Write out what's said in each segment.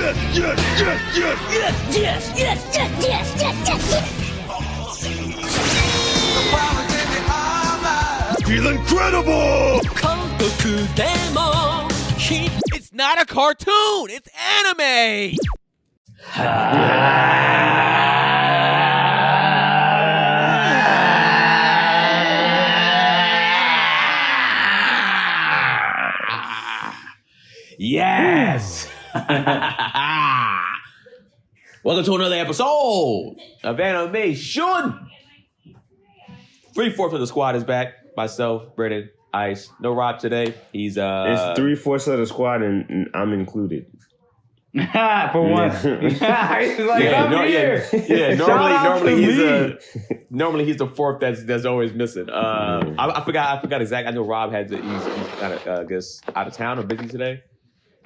Feel incredible! It's not a cartoon, it's anime! Yes! Welcome to another episode of Animeshun. 3/4 of the squad is back. Myself, Brennan, Ice. No Rob today. He's It's 3/4 of the squad, and I'm included. For once. Normally he's the fourth that's always missing. I forgot exactly. I know Rob he's kind of I guess out of town or busy today.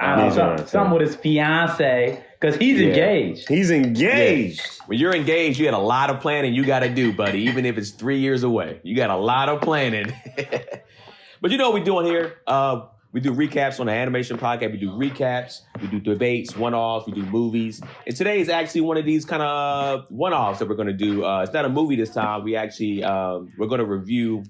Something with his fiance, because he's engaged. He's engaged. Yeah. When you're engaged, you got a lot of planning you got to do, buddy. Even if it's 3 years away, you got a lot of planning. But you know what we're doing here? We do recaps on the Animeshun podcast. We do recaps. We do debates, one-offs. We do movies. And today is actually one of these kind of one-offs that we're going to do. It's not a movie this time. We actually, we're going to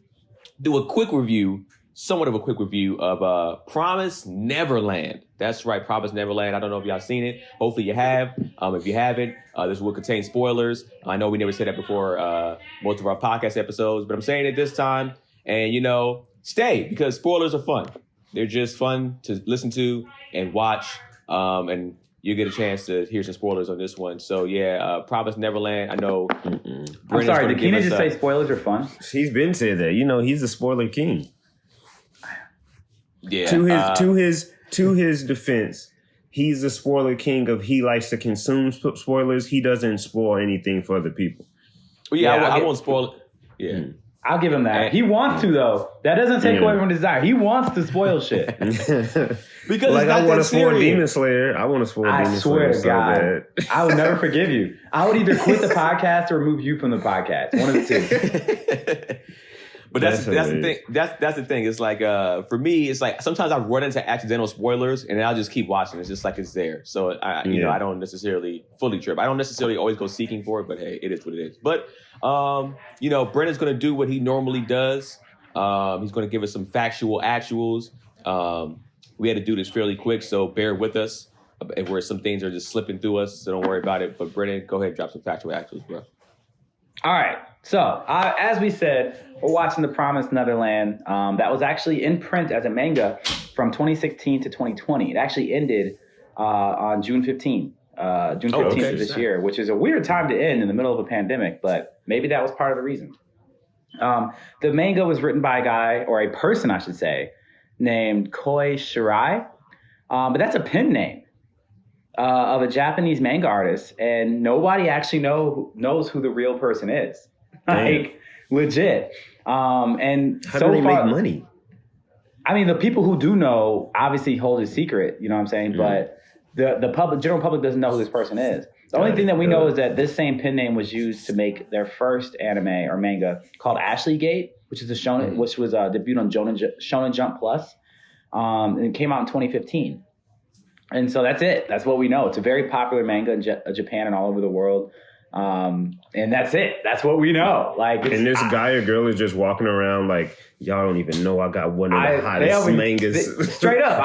do a quick review, somewhat of a quick review of Promised Neverland. That's right, Promised Neverland. I don't know if y'all seen it. Hopefully you have. If you haven't, this will contain spoilers. I know we never said that before most of our podcast episodes, but I'm saying it this time. And, you know, stay, because spoilers are fun. They're just fun to listen to and watch. And you get a chance to hear some spoilers on this one. So, yeah, Promised Neverland. I know. I'm sorry, did Keenan just say spoilers are fun? He's been said that. You know, he's the spoiler king. Yeah. To his defense, he's the spoiler king of he likes to consume spoilers. He doesn't spoil anything for other people. Well, I won't spoil it. Yeah. I'll give him that. He wants to, though. That doesn't take away from his desire. He wants to spoil shit. Because like, I want to spoil serious. Demon Slayer. I want to spoil Demon Slayer. I swear to God. So I would never forgive you. I would either quit the podcast or remove you from the podcast. One of the two. But that's the thing. That's the thing. It's like for me, it's like sometimes I run into accidental spoilers and I'll just keep watching. It's just like it's there. So you know, I don't necessarily fully trip. I don't necessarily always go seeking for it, but hey, it is what it is. But you know, Brennan's gonna do what he normally does. He's gonna give us some factual actuals. We had to do this fairly quick, so bear with us if where some things are just slipping through us. So don't worry about it. But Brennan, go ahead and drop some factual actuals, bro. All right. So, as we said, we're watching The Promised Neverland. That was actually in print as a manga from 2016 to 2020. It actually ended on June 15th. June 15th of this year, which is a weird time to end in the middle of a pandemic, but maybe that was part of the reason. The manga was written by a guy, or a person, I should say, named Koi Shirai. But that's a pen name of a Japanese manga artist, and nobody actually knows who the real person is. Like, legit. And how do they make money? I mean, the people who do know obviously hold it secret, you know what I'm saying? But the general public doesn't know who this person is. The only thing that we know is that this same pen name was used to make their first anime or manga called Ashley Gate, which is a shonen, which was debuted on Shonen Jump Plus, and it came out in 2015. And so that's it. That's what we know. It's a very popular manga in Japan and all over the world. And that's it. That's what we know. Like, and this guy or girl is just walking around like, y'all don't even know I got one of the hottest mangas. Straight up,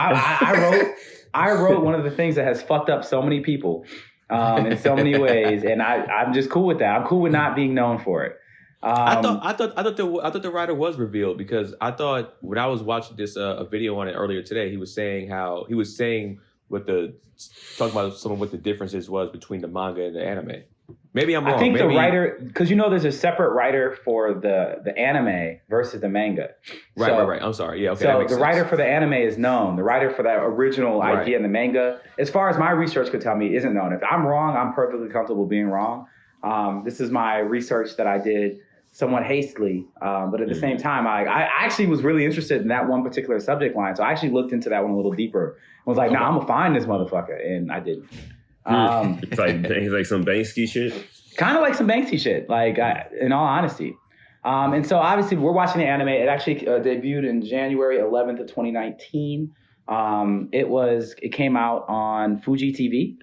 I wrote one of the things that has fucked up so many people in so many ways, and I'm just cool with that. I'm cool with not being known for it. I thought the writer was revealed, because I thought when I was watching this a video on it earlier today, he was saying talking about some of what the differences was between the manga and the anime. Maybe I'm wrong. I think the writer, because there's a separate writer for the anime versus the manga. Right. I'm sorry. Yeah, okay. So the writer for the anime is known. The writer for that original idea in the manga, as far as my research could tell me, isn't known. If I'm wrong, I'm perfectly comfortable being wrong. This is my research that I did somewhat hastily. But at the same time, I actually was really interested in that one particular subject line. So I actually looked into that one a little deeper. I was like, I'm going to find this motherfucker. And I didn't. It's like some Banksy shit. Kind of like some Banksy shit, like in all honesty. And so obviously we're watching the anime. It actually debuted in January 11th of 2019. It came out on Fuji TV.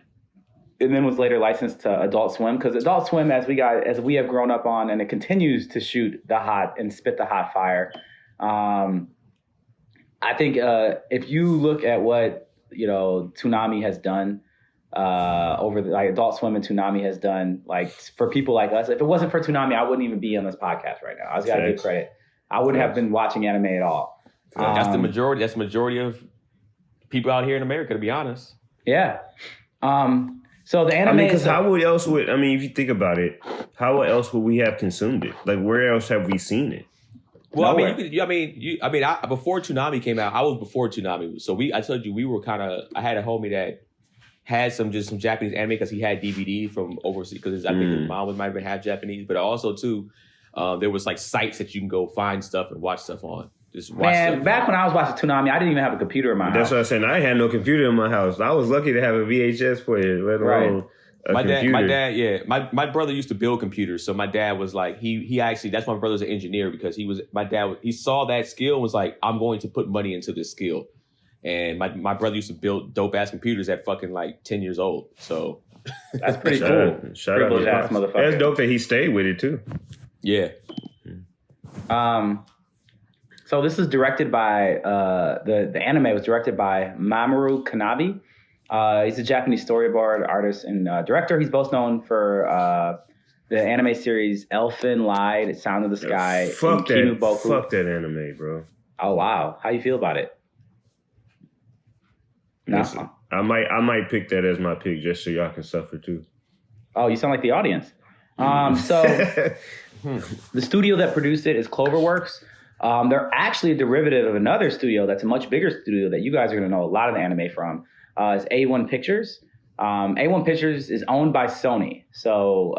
and then was later licensed to Adult Swim, because Adult Swim, as we have grown up on, and it continues to shoot the hot and spit the hot fire. I think if you look at what Toonami has done over like Adult Swim and Toonami has done, like for people like us, if it wasn't for Toonami, I wouldn't even be on this podcast right now. I just got to give credit. I wouldn't have been watching anime at all. That's the majority. That's the majority of people out here in America, to be honest. Yeah. So the anime. Because how else would if you think about it, how else would we have consumed it? Like, where else have we seen it? Well, before Toonami came out, I was before Toonami. So I told you we were I had a homie that had some Japanese anime because he had DVD from overseas, because I think his mom might have been half Japanese, but also too, there was like sites that you can go find stuff and watch stuff on. Back when I was watching Toonami, I didn't even have a computer in my house. That's what I said. I had no computer in my house. I was lucky to have a VHS player, let alone a computer. My brother used to build computers. So my dad was like, he actually, that's why my brother's an engineer, because he saw that skill and was like, I'm going to put money into this skill. And my brother used to build dope ass computers at fucking like 10 years old. So that's pretty cool. Shout out to ass motherfucker. That's dope that he stayed with it too. Yeah. So this is directed by the anime was directed by Mamoru Kanabe. He's a Japanese storyboard artist and director. He's most known for the anime series Elfen Lied, Sound of the Sky. Fuck that anime, bro. Oh wow, how you feel about it? Listen, I might pick that as my pick just so y'all can suffer too. Oh, you sound like the audience. So the studio that produced it is Cloverworks. They're actually a derivative of another studio that's a much bigger studio that you guys are going to know a lot of the anime from. It's A1 Pictures. A1 Pictures is owned by Sony. So,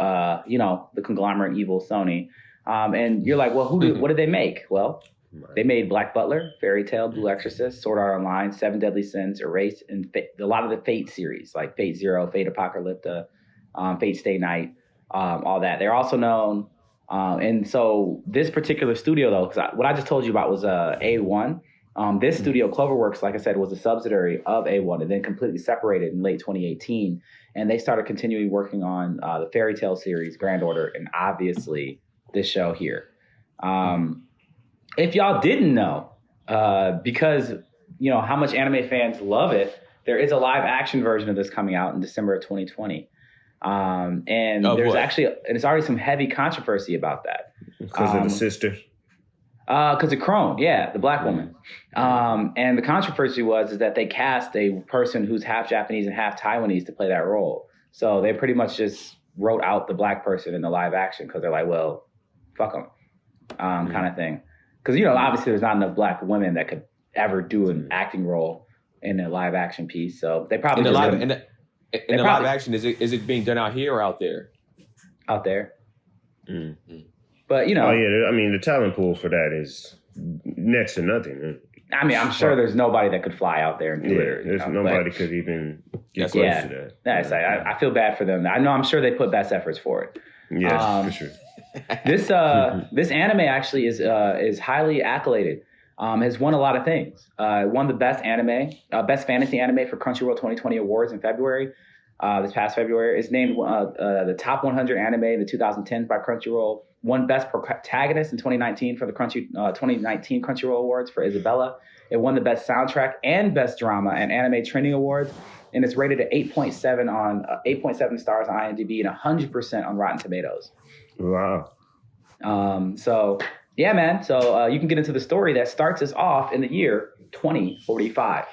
the conglomerate evil Sony. And you're like, well, what did they make? Well, they made Black Butler, Fairy Tail, Blue Exorcist, Sword Art Online, Seven Deadly Sins, Erased, and a lot of the Fate series, like Fate Zero, Fate Apocalypta, Fate Stay Night, all that. They're also known. And so this particular studio, though, because what I just told you about was A1. This studio, Cloverworks, like I said, was a subsidiary of A1 and then completely separated in late 2018. And they started continuing working on the Fairy Tail series, Grand Order, and obviously this show here. If y'all didn't know, because how much anime fans love it, there is a live action version of this coming out in December of 2020. And there's and it's already some heavy controversy about that. Because of the sister? Because of Crone, the black woman. And the controversy is that they cast a person who's half Japanese and half Taiwanese to play that role. So they pretty much just wrote out the black person in the live action because they're like, well, fuck them, kind of thing. Because, obviously there's not enough black women that could ever do an acting role in a live action piece. So they probably in the live action, is it being done out here or out there? Out there. Mm-hmm. But, Oh, yeah. The talent pool for that is next to nothing. I'm sure there's nobody that could fly out there and do it. There's nobody could even get close to that. I feel bad for them. I'm sure they put best efforts for it. Yes, for sure. This anime actually is highly accoladed. Has won a lot of things. Won the best fantasy anime for Crunchyroll 2020 awards in February. This past February, it's named the top 100 anime in the 2010s by Crunchyroll. Won best protagonist in 2019 for the 2019 Crunchyroll Awards for Isabella. It won the best soundtrack and best drama and anime trending awards. And it's rated at 8.7 stars on IMDb and 100% on Rotten Tomatoes. Wow. So yeah, man. So you can get into the story that starts us off in the year 2045.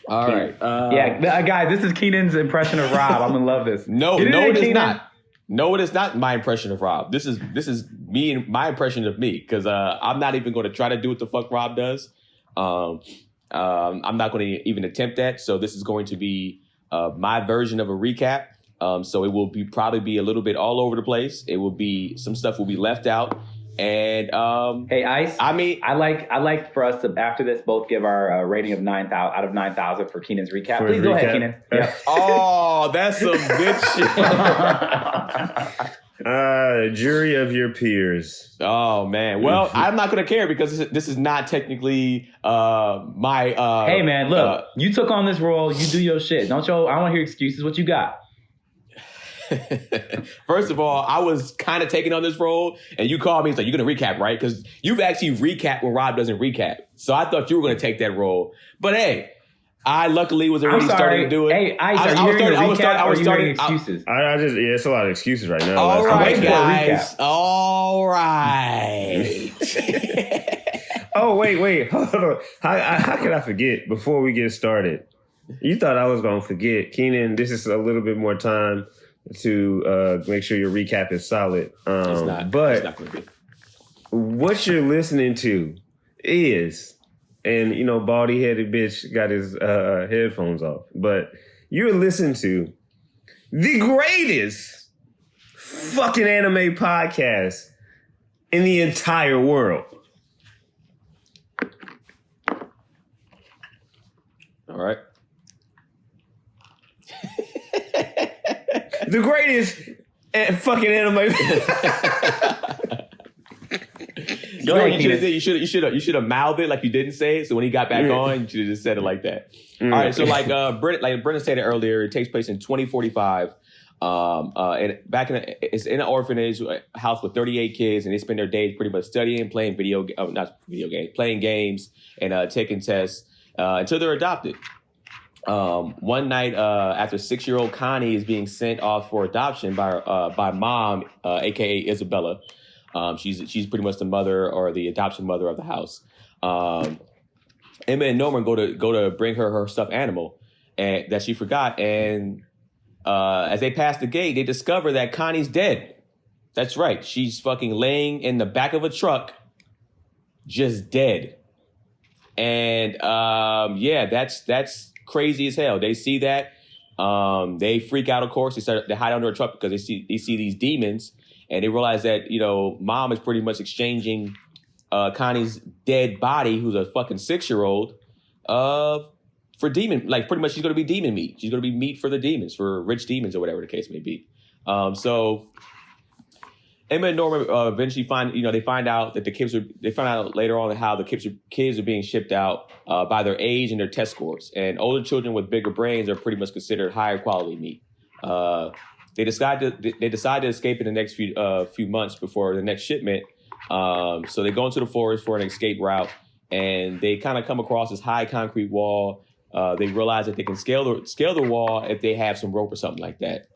All right. Guys, this is Keenan's impression of Rob. I'm gonna love this. No, it is not. No, it is not my impression of Rob. This is me and my impression of me, because I'm not even going to try to do what the fuck Rob does. I'm not going to even attempt that. So this is going to be my version of a recap. So it will probably be a little bit all over the place. It will be, some stuff will be left out. And hey, Ice. I like for us to, after this, both give our rating of 9,000 out of 9,000 for Keenan's recap. Please go ahead, Keenan. Yep. Oh, that's some good shit. Jury of your peers. Oh man. Well, I'm not gonna care because this is not technically my. Hey man, look, you took on this role. You do your shit. Don't you? I don't want to hear excuses. What you got? First of all, I was kind of taking on this role, and you called me. It's like, you're gonna recap, right? Because you've actually recapped when Rob doesn't recap. So I thought you were gonna take that role. But hey, I luckily was already starting to do it. Hey, I was starting excuses. It's a lot of excuses right now. All right, guys. All right. Oh, wait. Hold on. How could I forget before we get started? You thought I was going to forget. Keenan, this is a little bit more time to make sure your recap is solid. It's not going to be. What you're listening to is, and, baldy-headed bitch got his headphones off, but you're listening to the greatest fucking anime podcast in the entire world. All right. The greatest fucking anime. You know what you should have mouthed it like you didn't say it. So when he got back on, you should have just said it like that. All right. So like Brennan stated earlier, it takes place in 2045. And it's in an orphanage house with 38 kids, and they spend their days pretty much studying, playing playing games, and taking tests until they're adopted. One night, after 6-year-old Connie is being sent off for adoption by mom, aka Isabella. She's pretty much the mother or the adoption mother of the house. Emma and Norman go to bring her stuffed animal and that she forgot, and as they pass the gate, they discover that Connie's dead. That's right, she's fucking laying in the back of a truck, just dead. And that's crazy as hell. They see that, they freak out. Of course, they hide under a truck because they see these demons. And they realize that, mom is pretty much exchanging Connie's dead body, who's a fucking 6-year-old, for demon. Like, pretty much she's going to be demon meat. She's going to be meat for the demons, for rich demons or whatever the case may be. So Emma and Norman eventually find out that they find out later on how the kids are being shipped out by their age and their test scores. And older children with bigger brains are pretty much considered higher quality meat. They decide to escape in the next few months before the next shipment. So they go into the forest for an escape route, and they kind of come across this high concrete wall. They realize that they can scale the wall if they have some rope or something like that.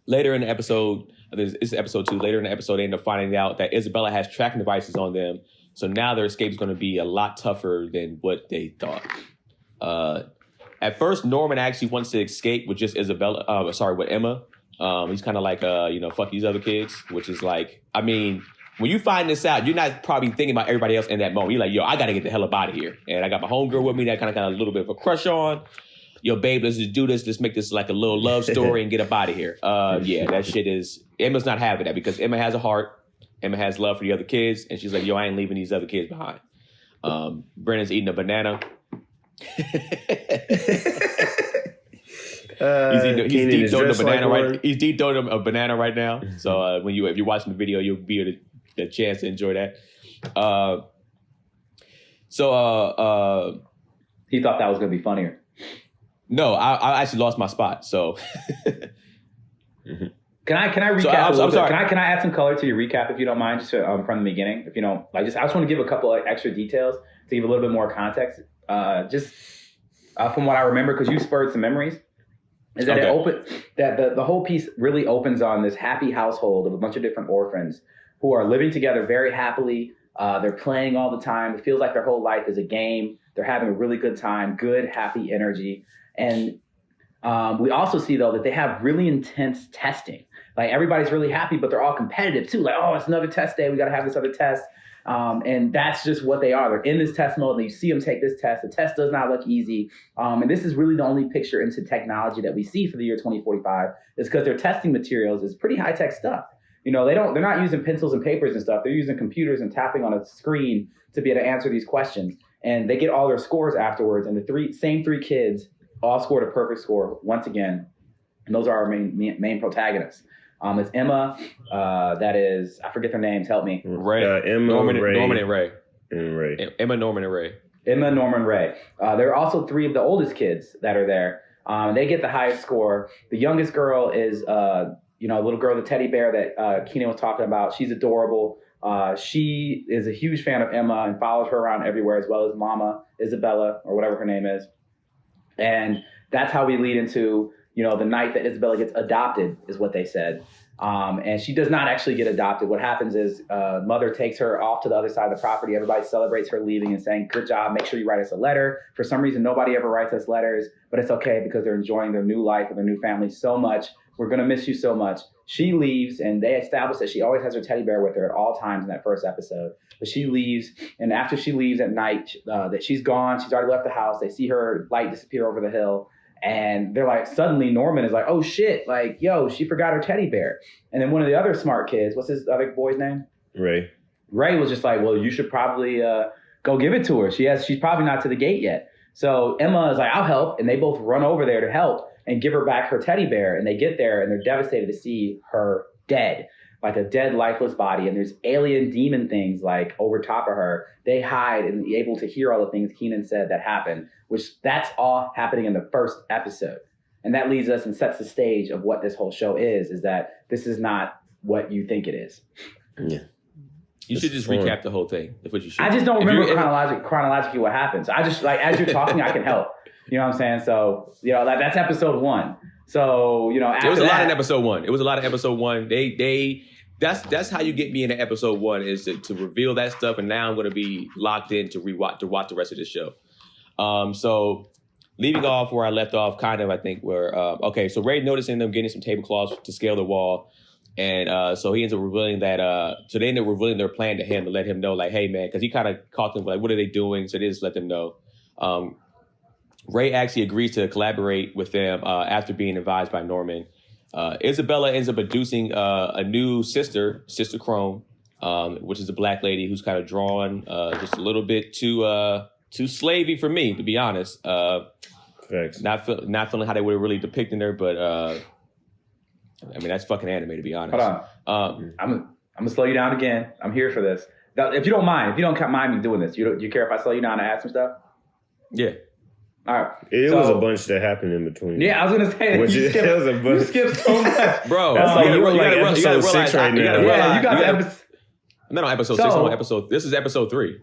Later in the episode, this is episode 2. Later in the episode, they end up finding out that Isabella has tracking devices on them. So now their escape is going to be a lot tougher than what they thought. At first, Norman actually wants to escape with just with Emma. He's kind of like, fuck these other kids, which is like, I mean, when you find this out, you're not probably thinking about everybody else in that moment. You're like, yo, I got to get the hell up out of here. And I got my homegirl with me that kind of got a little bit of a crush on. Yo, babe, let's just do this. Let's make this like a little love story and get up out of here. That shit is, Emma's not having that because Emma has a heart. Emma has love for the other kids. And she's like, yo, I ain't leaving these other kids behind. Brennan's eating a banana. He's deep throwing a banana right now. So if you're watching the video, you'll be a chance to enjoy that. He thought that was gonna be funnier. No, I actually lost my spot. So Can I recap? I'm sorry. Can I add some color to your recap if you don't mind, just from the beginning? If you don't, I just want to give a couple of extra details to give a little bit more context. From what I remember, because you spurred some memories, is that the whole piece really opens on this happy household of a bunch of different orphans who are living together very happily. They're playing all the time. It feels like their whole life is a game. They're having a really good time, good, happy energy. And we also see, though, that they have really intense testing. Like, everybody's really happy, but they're all competitive, too. Like, oh, it's another test day. We got to have this other test. And that's just what they are. They're in this test mode, and you see them take this test. The test does not look easy. And this is really the only picture into technology that we see for the year 2045 is because their testing materials is pretty high-tech stuff. They're not using pencils and papers and stuff. They're using computers and tapping on a screen to be able to answer these questions. And they get all their scores afterwards. And the same three kids all scored a perfect score once again. And those are our main protagonists. It's Emma. That is, I forget their names. Help me. Ray. Emma, Norman, Ray, Norman and Ray. and Ray. Emma, Norman, and Ray. Emma, Norman, Ray. There are also 3 of the oldest kids that are there. They get the highest score. The youngest girl is, a little girl, the teddy bear that Keenan was talking about. She's adorable. She is a huge fan of Emma and follows her around everywhere, as well as Mama Isabella, or whatever her name is. And that's how we lead into, the night that Isabella gets adopted, is what they said. And she does not actually get adopted. What happens is mother takes her off to the other side of the property. Everybody celebrates her leaving and saying, good job, make sure you write us a letter. For some reason, nobody ever writes us letters, but it's okay because they're enjoying their new life and their new family so much. We're going to miss you so much. She leaves, and they establish that she always has her teddy bear with her at all times in that first episode. But she leaves, and after she leaves at night, that she's gone, she's already left the house. They see her light disappear over the hill. And they're like, suddenly Norman is like, oh shit, like, yo, she forgot her teddy bear. And then one of the other smart kids, what's his other boy's name? Ray. Ray was just like, well, you should probably go give it to her. She's probably not to the gate yet. So Emma is like, I'll help. And they both run over there to help and give her back her teddy bear. And they get there and they're devastated to see her dead, like a dead, lifeless body. And there's alien demon things like over top of her. They hide and be able to hear all the things Keenan said that happened, which that's all happening in the first episode. And that leads us and sets the stage of what this whole show is that this is not what you think it is. Yeah. You should just recap the whole thing. That's what you should. I just don't remember chronologically what happens. I just, like, as you're talking, I can help. You know what I'm saying? So, that's episode 1. So, after it was a lot in episode 1. It was a lot of episode 1. That's how you get me into episode 1 is to reveal that stuff. And now I'm going to be locked in to watch the rest of the show. So leaving off where I left off, kind of, I think where, so Ray noticing them getting some tablecloths to scale the wall. And so he ends up revealing that, so they end up revealing their plan to him to let him know, like, hey, man, because he kind of caught them, like, what are they doing? So they just let them know. Ray actually agrees to collaborate with them after being advised by Norman. Isabella ends up inducing a new sister Chrome, which is a black lady who's kind of drawn just a little bit too slavey for me, to be honest. Not feeling how they would have really depicted her, but I mean, that's fucking anime, to be honest. Hold on. I'm gonna slow you down again. I'm here for this. Now, if you don't mind me doing this, you care if I slow you down and add some stuff? Yeah. All right. It was a bunch that happened in between. Yeah, I was gonna say that you skipped so much, bro. That's like you were like episode 6 right now. Yeah, you got the episode. I'm not on episode 6. I'm on episode. This is episode 3.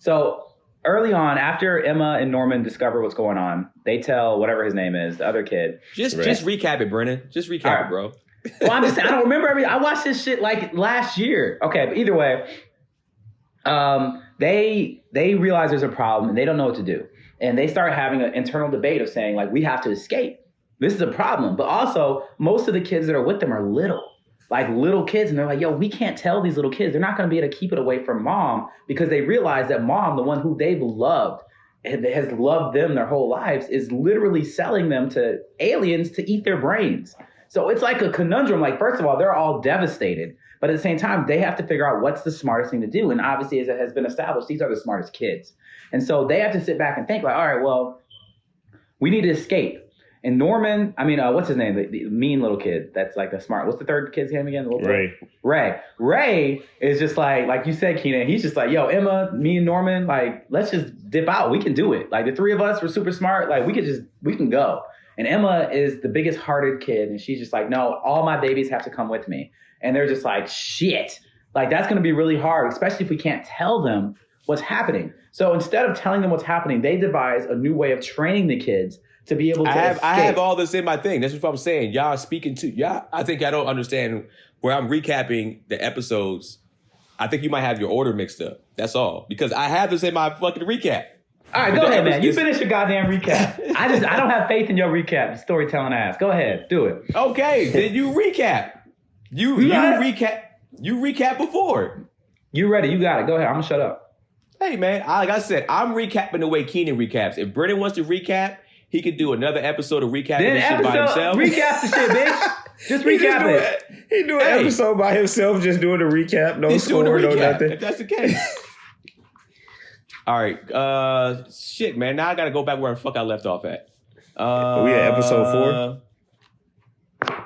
So early on, after Emma and Norman discover what's going on, they tell whatever his name is, the other kid. Just recap it, Brennan. Just recap it, bro. Well, I'm just saying, I don't remember I watched this shit like last year. Okay, but either way, they realize there's a problem and they don't know what to do. And they start having an internal debate of saying, like, we have to escape. This is a problem. But also, most of the kids that are with them are little kids. And they're like, yo, we can't tell these little kids. They're not going to be able to keep it away from mom because they realize that mom, the one who they've loved and has loved them their whole lives, is literally selling them to aliens to eat their brains. So it's like a conundrum. Like, first of all, they're all devastated. But at the same time, they have to figure out what's the smartest thing to do. And obviously, as it has been established, these are the smartest kids. And so they have to sit back and think like, all right, well, we need to escape. And Norman, what's his name? The mean little kid. That's like the smart. What's the third kid's name again? Ray is just like you said, Keenan. He's just like, yo, Emma, me and Norman, like, let's just dip out. We can do it. Like, the 3 of us were super smart. Like, we can go. And Emma is the biggest hearted kid. And she's just like, no, all my babies have to come with me. And they're just like, shit. Like, that's going to be really hard, especially if we can't tell them what's happening. So instead of telling them what's happening, they devise a new way of training the kids to be able to escape. I have all this in my thing. That's what I'm saying. Y'all speaking to y'all. I think I don't understand where I'm recapping the episodes. I think you might have your order mixed up. That's all. Because I have this in my fucking recap. All right, go ahead, man. You finish your goddamn recap. I don't have faith in your recap, storytelling ass. Go ahead, do it. Okay, then you recap. You recap. You recap before. You ready? You got it. Go ahead. I'm gonna shut up. Hey, man, like I said, I'm recapping the way Keenan recaps. If Brennan wants to recap, he could do another episode of recapping this shit by himself. Recap the shit, bitch. Just recap it. He do an episode by himself, just doing a recap, no score, no nothing. If that's the case. All right. Shit, man. Now I got to go back where the fuck I left off at. We at episode 4?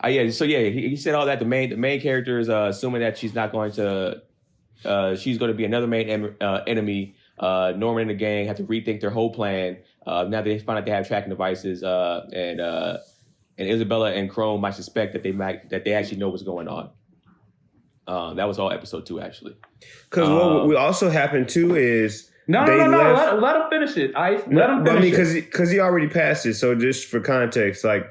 All Yeah. So yeah, he said all that. The main character is assuming that she's not going to. She's going to be another main enemy. Norman and the gang have to rethink their whole plan. Now they find out they have tracking devices, and Isabella and Chrome might suspect that they actually know what's going on. That was all episode 2, actually. Because what we also happened too is no. Let him finish it. Let him finish it. Because he already passed it. So just for context, like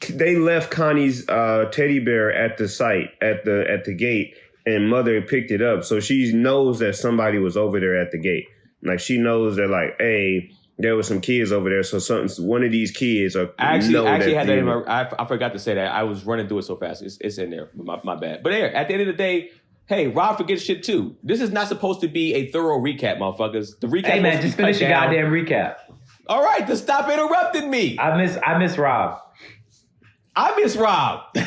they left Connie's teddy bear at the site at the gate, and Mother picked it up. So she knows that somebody was over there at the gate. Like she knows that, like, hey, there were some kids over there. So one of these kids are I actually had that in my. I forgot to say that. I was running through it so fast. It's in there. My bad. But there, at the end of the day, hey, Rob forgets shit too. This is not supposed to be a thorough recap, motherfuckers. The recap. Hey man, just finish your goddamn recap. All right, then stop interrupting me. I miss Rob. I miss Rob. Like,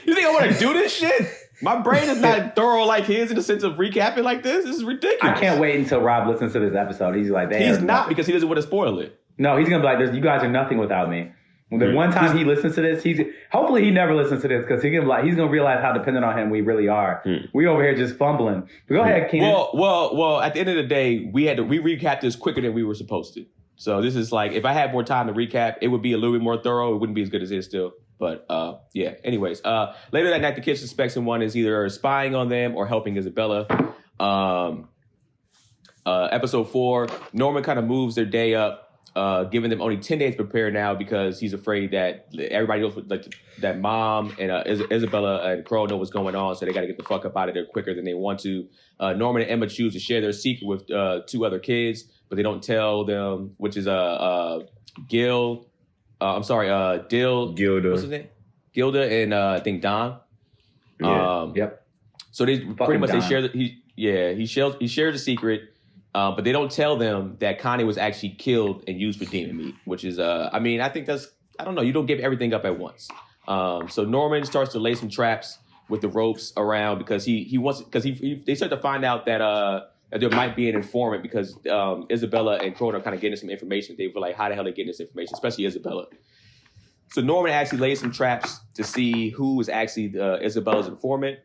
you think I want to do this shit? My brain is not thorough like his in the sense of recapping like this. This is ridiculous. I can't wait until Rob listens to this episode. He's like, he's not, because he doesn't want to spoil it. No, he's gonna be like, "You guys are nothing without me." The one time he listens to this, hopefully he never listens to this, because he's gonna realize how dependent on him we really are. We over here just fumbling. But go ahead, Keenan. Well. At the end of the day, we recapped this quicker than we were supposed to. So this is like, if I had more time to recap, it would be a little bit more thorough. It wouldn't be as good as it is still. But yeah. Anyways, later that night, the kid suspects someone is either spying on them or helping Isabella. Episode 4, Norman kind of moves their day up, giving them only 10 days to prepare now, because he's afraid that everybody knows that Mom and Isabella and Crow know what's going on, so they got to get the fuck up out of there quicker than they want to. Norman and Emma choose to share their secret with 2 other kids, but they don't tell them, which is Dill. Gilda. What's his name? Gilda and I think Don. Yeah. Yep. So they pretty much Don. He shares the secret, but they don't tell them that Connie was actually killed and used for demon meat, which is I think that's, I don't know, you don't give everything up at once. So Norman starts to lay some traps with the ropes around, because they start to find out that there might be an informant, because Isabella and Crone are kind of getting some information. They were like, how the hell are they getting this information, especially Isabella. So Norman actually lays some traps to see who is actually Isabella's informant.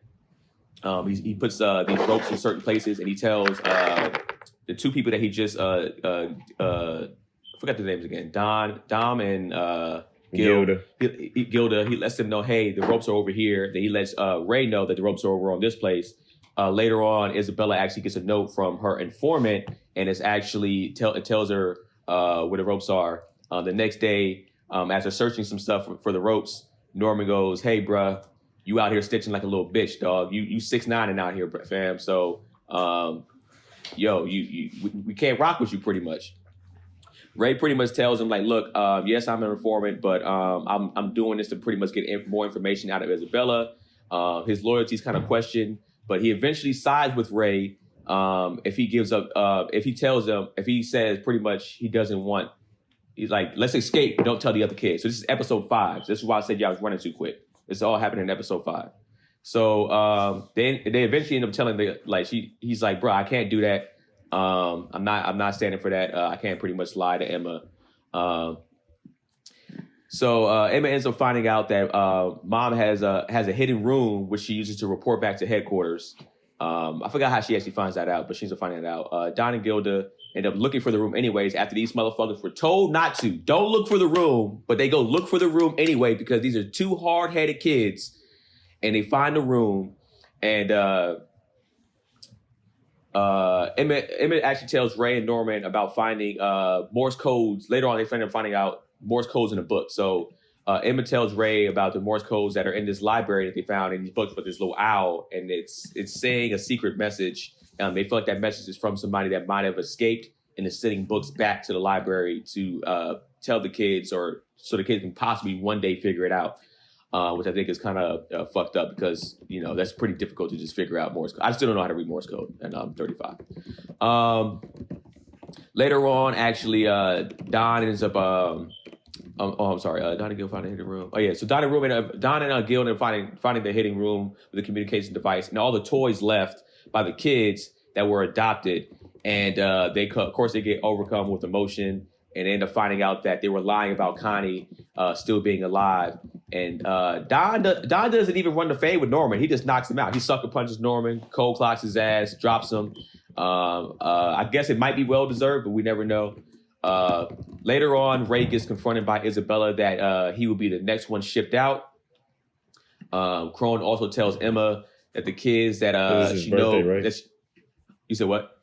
He puts these ropes in certain places, and he tells the 2 people that he just I forgot their names again, Dom and Gilda. Gilda. He lets them know, hey, the ropes are over here. Then he lets Ray know that the ropes are over on this place. Later on, Isabella actually gets a note from her informant, and it's actually it tells her where the ropes are. The next day, as they're searching some stuff for the ropes, Norman goes, "Hey, bruh, you out here stitching like a little bitch, dog. You 6'9" and out here, fam. So, we can't rock with you, pretty much." Ray pretty much tells him, like, "Look, yes, I'm an informant, but I'm doing this to pretty much get more information out of Isabella." His loyalty's kind of questioned, but he eventually sides with Ray if he gives up. If he says pretty much he doesn't want. He's like, let's escape, but don't tell the other kids. So this is episode 5. This is why I said I was running too quick. This all happened in episode 5. So they eventually end up telling he's like, bro, I can't do that. I'm not standing for that. I can't pretty much lie to Emma. So Emma ends up finding out that Mom has a hidden room which she uses to report back to headquarters. I forgot how she actually finds that out, but she's finding it out. Don and Gilda end up looking for the room anyways after these motherfuckers were told not to. Don't look for the room, but they go look for the room anyway, because these are 2 hard-headed kids, and they find the room, and Emmett actually tells Ray and Norman about finding Morse codes. Later on, they end up finding out Morse codes in a book. So Emmett tells Ray about the Morse codes that are in this library that they found in these books with this little owl, and it's saying a secret message. They feel like that message is from somebody that might have escaped and is sending books back to the library to tell the kids, or so the kids can possibly one day figure it out, which I think is kind of fucked up, because, that's pretty difficult to just figure out Morse code. I still don't know how to read Morse code, and I'm 35. Later on, actually, Don ends up... I'm sorry. Don and Gil find the hidden room. Oh yeah, so Don and Gil end up finding the hidden room with the communication device, and all the toys left by the kids that were adopted, and they get overcome with emotion, and end up finding out that they were lying about Connie still being alive. And Don doesn't even run the fade with Norman. He just knocks him out. He sucker punches Norman, cold clocks his ass, drops him. I guess it might be well deserved, but we never know. Later on, Ray gets confronted by Isabella that he will be the next one shipped out. Crone also tells Emma that the kids that she knows. Right? You said what?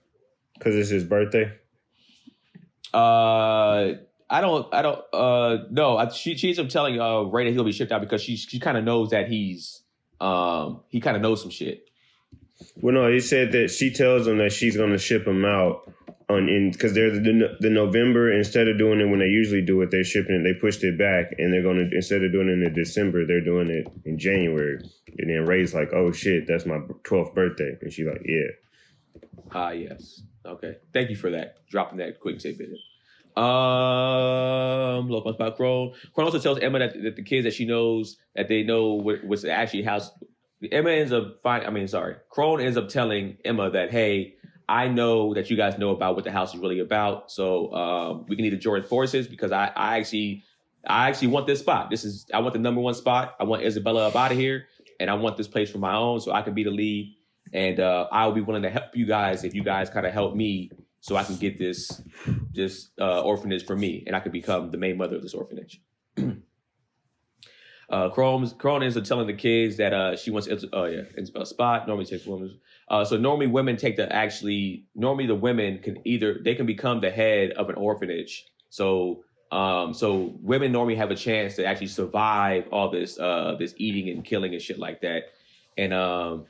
Because it's his birthday. I don't no. She ends up telling Ray that he'll be shipped out because she kind of knows that he kind of knows some shit. Well, no, he said that she tells him that she's going to ship him out because they're the November, instead of doing it when they usually do it, they're shipping it. They pushed it back, and they're going to, instead of doing it in December, they're doing it in January. And then Ray's like, "Oh shit, that's my 12th birthday," and she's like, "Yeah." Yes. Okay. Thank you for that. Dropping that quick tidbit. Look, what's about Crone? Crone also tells Emma that the kids that she knows, that they know what's actually house. Emma ends up Crone ends up telling Emma that, hey, I know that you guys know about what the house is really about, so we can either join forces because I actually want this spot. I want the number one spot. I want Isabella up out of here, and I want this place for my own, so I can be the lead. And I'll be willing to help you guys if you guys kind of help me, so I can get this orphanage for me, and I can become the main mother of this orphanage. Crone ends up telling the kids that she wants a spot. Normally takes women. So normally the women can become the head of an orphanage. So women normally have a chance to actually survive all this eating and killing and shit like that. And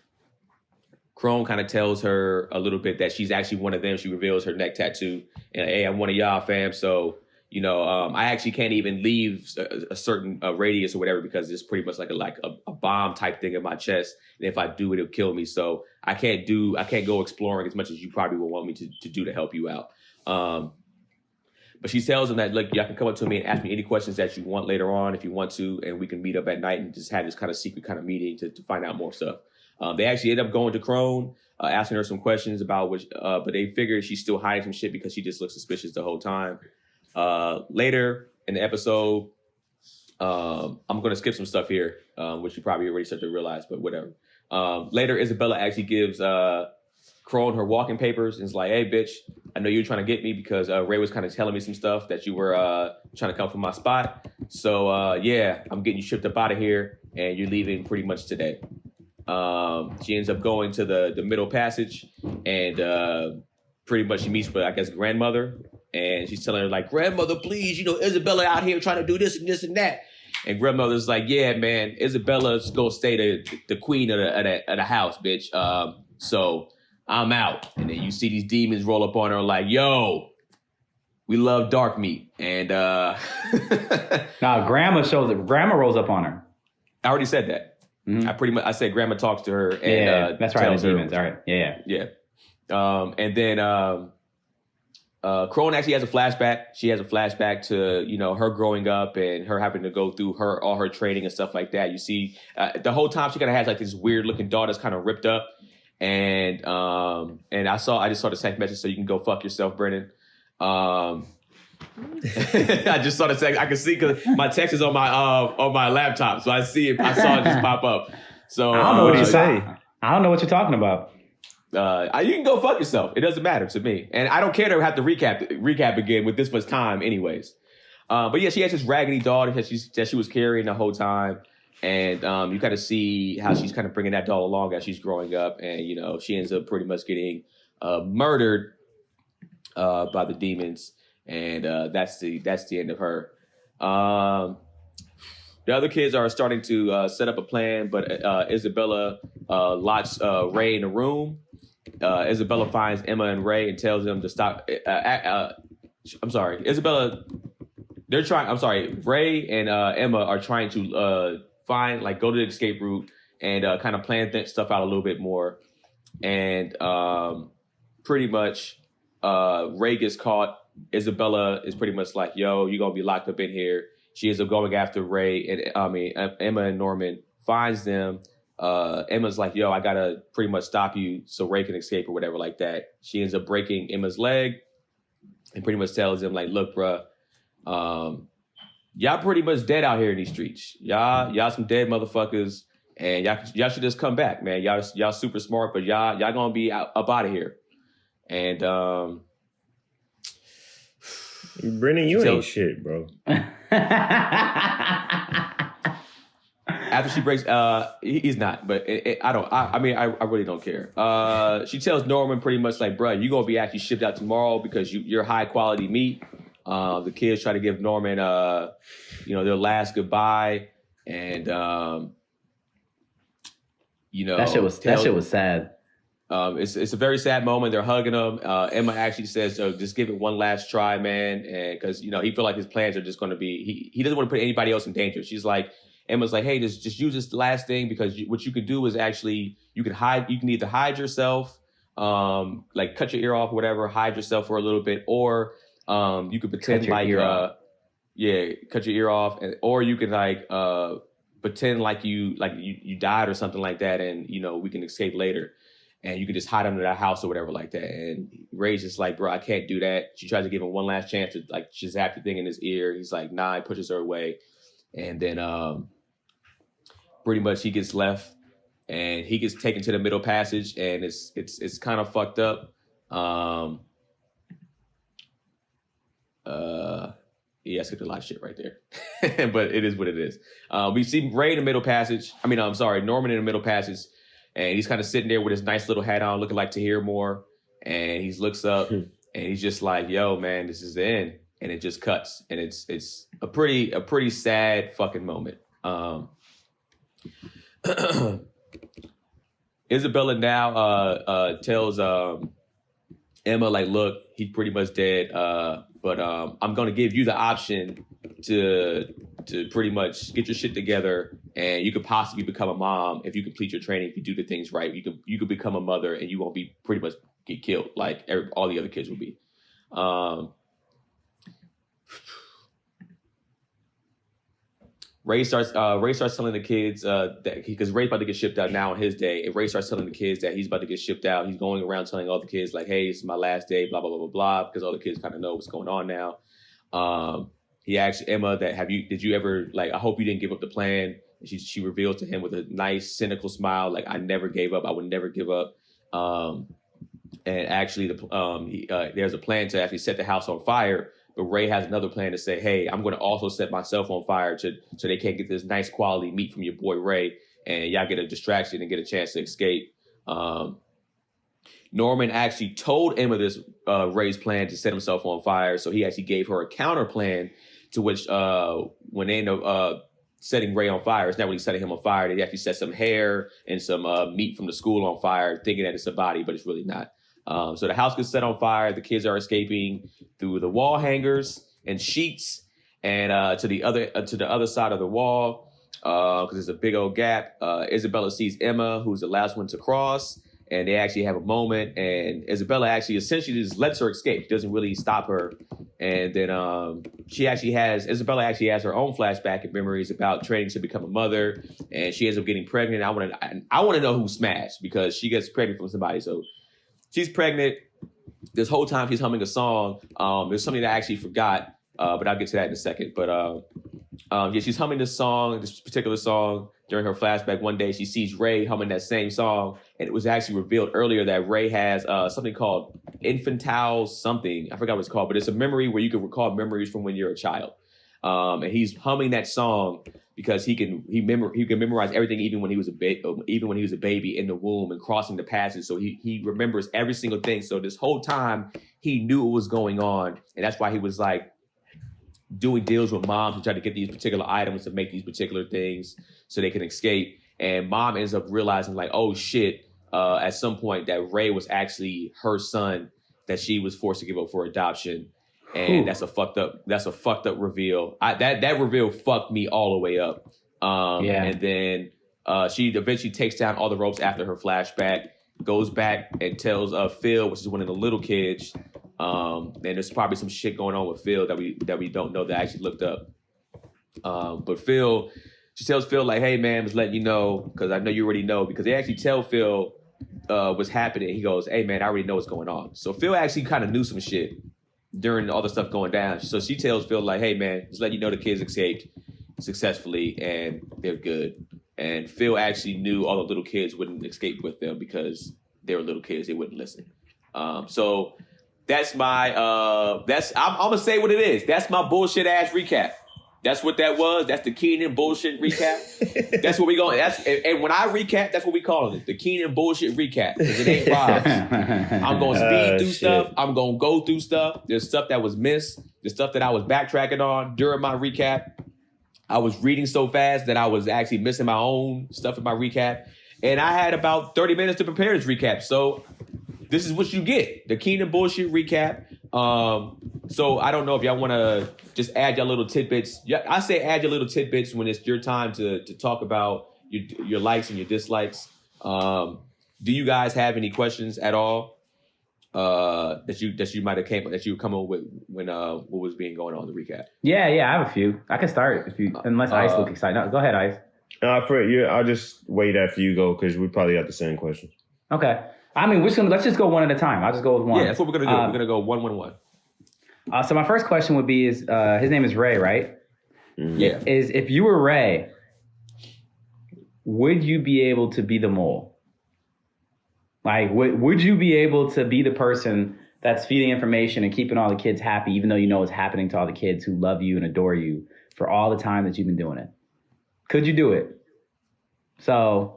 Crone kind of tells her a little bit that she's actually one of them. She reveals her neck tattoo, and hey, I'm one of y'all, fam. So I actually can't even leave a certain radius or whatever because it's pretty much like a bomb type thing in my chest. And if I do it, it'll kill me. So I can't go exploring as much as you probably would want me to do to help you out. But she tells them that, look, y'all can come up to me and ask me any questions that you want later on if you want to, and we can meet up at night and just have this kind of secret kind of meeting to find out more stuff. They actually end up going to Crone, asking her some questions about but they figured she's still hiding some shit because she just looks suspicious the whole time. Later in the episode, I'm going to skip some stuff here, which you probably already started to realize, but whatever. Later, Isabella actually gives Crone her walking papers and is like, hey, bitch, I know you were trying to get me because Ray was kind of telling me some stuff that you were trying to come from my spot. So, yeah, I'm getting you shipped up out of here, and you're leaving pretty much today. She ends up going to the middle passage, and pretty much she meets with, I guess, grandmother. And she's telling her, like, grandmother, please, Isabella out here trying to do this and this and that. And grandmother's like, yeah, man, Isabella's gonna stay the queen of the house, bitch. So I'm out. And then you see these demons roll up on her like, yo, we love dark meat. And now grandma rolls up on her. I already said that. Mm-hmm. I said grandma talks to her and that's right, the demons. All right. Yeah. And then Crone actually has a flashback. She has a flashback to, her growing up and her having to go through all her training and stuff like that. You see, the whole time she kind of has like this weird looking doll that's kind of ripped up. And I just saw the text message, so you can go fuck yourself, Brennan. I just saw the text. I can see because my text is on my laptop, so I see it. I saw it just pop up. So I don't know what you say. I don't know what you're talking about. You can go fuck yourself. It doesn't matter to me, and I don't care to have to recap again with this much time, anyways. But yeah, she has this raggedy doll that she was carrying the whole time, and you kind of see how she's kind of bringing that doll along as she's growing up, and she ends up pretty much getting murdered by the demons, and that's the end of her. The other kids are starting to set up a plan, but Isabella locks Ray in a room. Isabella finds Emma and Ray and tells them to stop. Isabella. Ray and Emma are trying to go to the escape route and kind of plan stuff out a little bit more. And pretty much Ray gets caught. Isabella is pretty much like, yo, you're going to be locked up in here. She ends up going after Ray and Emma and Norman, finds them. Emma's like, yo, I got to pretty much stop you so Ray can escape or whatever like that. She ends up breaking Emma's leg. and pretty much tells him like, look, bruh, y'all pretty much dead out here in these streets. Y'all some dead motherfuckers, and y'all should just come back, man. Y'all super smart, but y'all gonna be up out of here. And Brennan, you ain't shit, bro. After she breaks, he's not, but I really don't care. She tells Norman pretty much like, bruh, you gonna be actually shipped out tomorrow because you're high quality meat. The kids try to give Norman, their last goodbye, and that shit was sad. It's a very sad moment. They're hugging him. Emma actually says, just give it one last try, man, and because he feel like his plans are just going to be. He doesn't want to put anybody else in danger. She's like. Emma's like, hey, just use this last thing because what you could do is actually you can either hide yourself, like cut your ear off, whatever, hide yourself for a little bit, or you could pretend cut your ear off, or you could like pretend like you died or something like that, and we can escape later, and you can just hide under that house or whatever like that. And Ray's just like, bro, I can't do that. She tries to give him one last chance to like just zap the thing in his ear. He's like, nah, he pushes her away, and then pretty much he gets left and he gets taken to the middle passage, and it's kind of fucked up. I skipped a lot of shit right there, but it is what it is. We see Ray in the middle passage. Norman in the middle passage, and he's kind of sitting there with his nice little hat on, looking like to hear more. And he looks up and he's just like, yo, man, this is the end. And it just cuts. And it's a pretty sad fucking moment. Isabella now tells Emma, like, look, he's pretty much dead, but I'm going to give you the option to pretty much get your shit together, and you could possibly become a mom if you complete your training, if you do the things right. You could become a mother, and you won't be pretty much get killed like all the other kids will be. Ray starts telling the kids that because Ray's about to get shipped out now on his day, and Ray starts telling the kids that he's about to get shipped out. He's going around telling all the kids like, "Hey, this is my last day," blah blah blah blah blah, because all the kids kind of know what's going on now. He asks Emma that did you ever like? I hope you didn't give up the plan. And she reveals to him with a nice cynical smile, like, "I never gave up. I would never give up." And actually, there's a plan to actually set the house on fire. But Ray has another plan to say, hey, I'm going to also set myself on fire so they can't get this nice quality meat from your boy Ray, and y'all get a distraction and get a chance to escape. Norman actually told Emma this Ray's plan to set himself on fire, so he actually gave her a counter plan to which when they end up setting Ray on fire, it's not really setting him on fire. They actually set some hair and some meat from the school on fire, thinking that it's a body, but it's really not. So the house gets set on fire. The kids are escaping through the wall hangers and sheets, and to the other side of the wall, because there's a big old gap. Isabella sees Emma, who's the last one to cross, and they actually have a moment. And Isabella actually essentially just lets her escape. She doesn't really stop her. And then Isabella actually has her own flashback and memories about training to become a mother, and she ends up getting pregnant. I want to know who smashed, because she gets pregnant from somebody. So she's pregnant. This whole time she's humming a song. There's something that I actually forgot, but I'll get to that in a second. But she's humming this particular song during her flashback. One day she sees Ray humming that same song, and it was actually revealed earlier that Ray has something called infantile something. I forgot what it's called, but it's a memory where you can recall memories from when you're a child. And he's humming that song because he can memorize everything, even when he was a baby in the womb and crossing the passage. So he remembers every single thing. So this whole time he knew what was going on, and that's why he was like doing deals with mom to try to get these particular items to make these particular things so they can escape. And mom ends up realizing like, oh shit, at some point that Ray was actually her son that she was forced to give up for adoption. And that's a fucked up reveal. That reveal fucked me all the way up. And then she eventually takes down all the ropes after her flashback, goes back and tells Phil, which is one of the little kids. And there's probably some shit going on with Phil that we don't know, that I actually looked up. But she tells Phil like, hey man, just letting you know, because I know you already know, because they actually tell Phil what's happening. He goes, hey man, I already know what's going on. So Phil actually kind of knew some shit during all the stuff going down. So she tells Phil like, "Hey man, just let you know the kids escaped successfully and they're good." And Phil actually knew all the little kids wouldn't escape with them because they were little kids; they wouldn't listen. So that's my I'm gonna say what it is. That's my bullshit ass recap. That's what that was. That's the Keenan bullshit recap. That's what we going. And when I recap, that's what we calling it. The Keenan bullshit recap. Because it ain't Rob's. I'm gonna speed through stuff. I'm gonna go through stuff. There's stuff that was missed. There's stuff that I was backtracking on during my recap. I was reading so fast that I was actually missing my own stuff in my recap. And I had about 30 minutes to prepare this recap. So this is what you get. The Keenan bullshit recap. So I don't know if y'all want to just add your little tidbits. Yeah, I say add your little tidbits when it's your time to talk about your likes and your dislikes. Do you guys have any questions at all that you might have that you come up with when what was being going on in the recap? Yeah, I have a few. I can start if you, unless Ice look excited. No, go ahead, Ice. I'll just wait after you go because we probably got the same questions. Okay. I mean, let's just go one at a time. I'll just go with one. Yeah, that's what we're gonna do. We're gonna go 1-1-1. So my first question would be: his name is Ray, right? Mm-hmm. Yeah. Is if you were Ray, would you be able to be the mole? Like, would you be able to be the person that's feeding information and keeping all the kids happy, even though you know it's happening to all the kids who love you and adore you for all the time that you've been doing it? Could you do it? So.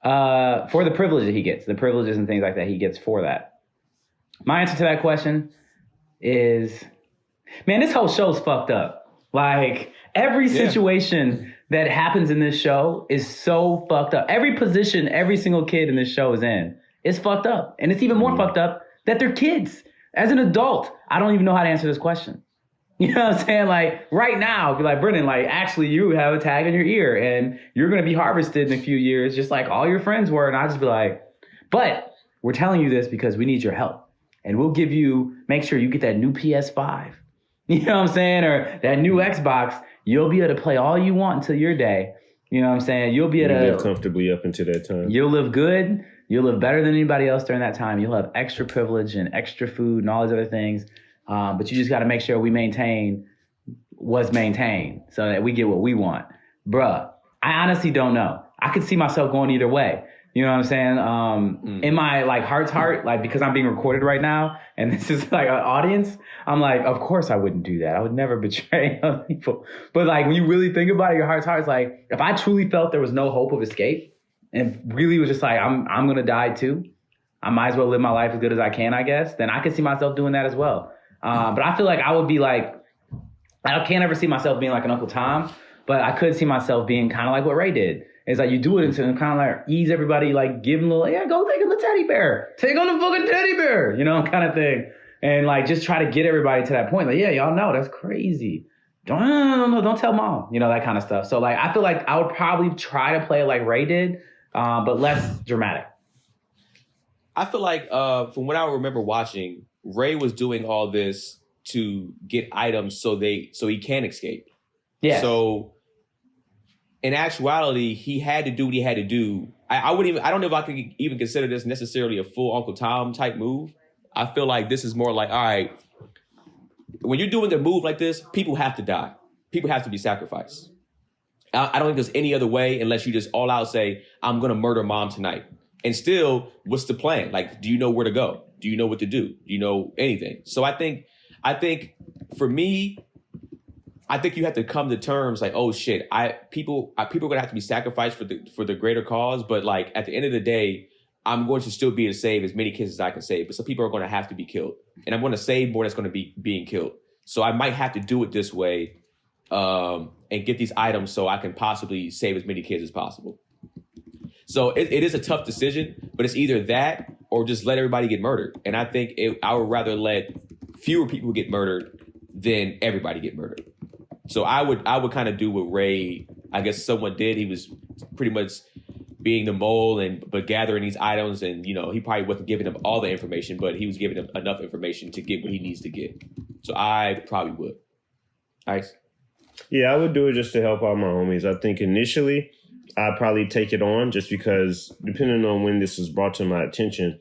For the privileges he gets, the privileges and things like that he gets for that. My answer to that question is, man, this whole show's fucked up. Like, every situation that happens in this show is so fucked up. Every position every single kid in this show is in is fucked up. And it's even more fucked up that they're kids. As an adult, I don't even know how to answer this question. You know what I'm saying? Like, right now, be like, Brennan, like, actually, you have a tag in your ear and you're going to be harvested in a few years, just like all your friends were. And I'll just be like, but we're telling you this because we need your help. And we'll make sure you get that new PS5. You know what I'm saying? Or that new Xbox. You'll be able to play all you want until your day. You know what I'm saying? You'll be able to live comfortably up until that time. You'll live good. You'll live better than anybody else during that time. You'll have extra privilege and extra food and all these other things. But you just got to make sure we maintain what's maintained so that we get what we want. Bruh, I honestly don't know. I could see myself going either way. You know what I'm saying? In my heart's heart, because I'm being recorded right now and this is like an audience, I'm like, of course I wouldn't do that. I would never betray other people. But when you really think about it, your heart's heart is like, if I truly felt there was no hope of escape and really was just like, I'm going to die too. I might as well live my life as good as I can, I guess. Then I could see myself doing that as well. But I feel like I would be I can't ever see myself being like an Uncle Tom, but I could see myself being kind of like what Ray did. It's like you do it and kind of ease everybody, give them a little, go take on the teddy bear. Take on the fucking teddy bear, kind of thing. And just try to get everybody to that point. Y'all know that's crazy. Don't tell mom, that kind of stuff. So I feel like I would probably try to play it like Ray did, but less dramatic. I feel like from what I remember watching, Ray was doing all this to get items so he can escape. Yeah. So in actuality, he had to do what he had to do. I don't know if I could even consider this necessarily a full Uncle Tom type move. I feel like this is more like, all right, when you're doing a move like this, people have to die. People have to be sacrificed. I don't think there's any other way unless you just all out say, I'm going to murder mom tonight. And still, what's the plan? Do you know where to go? Do you know what to do? Do you know anything? So I think for me, I think you have to come to terms oh shit, people are gonna have to be sacrificed for the greater cause. But at the end of the day, I'm going to still be able to save as many kids as I can save. But some people are going to have to be killed, and I'm going to save more that's going to be being killed. So I might have to do it this way and get these items so I can possibly save as many kids as possible. So it is a tough decision, but it's either that or just let everybody get murdered. And I think I would rather let fewer people get murdered than everybody get murdered. So I would kind of do what Ray, I guess, somewhat did. He was pretty much being the mole but gathering these items, and he probably wasn't giving them all the information, but he was giving them enough information to get what he needs to get. So I probably would. Nice. Yeah, I would do it just to help out my homies. I think initially I'd probably take it on just because, depending on when this was brought to my attention,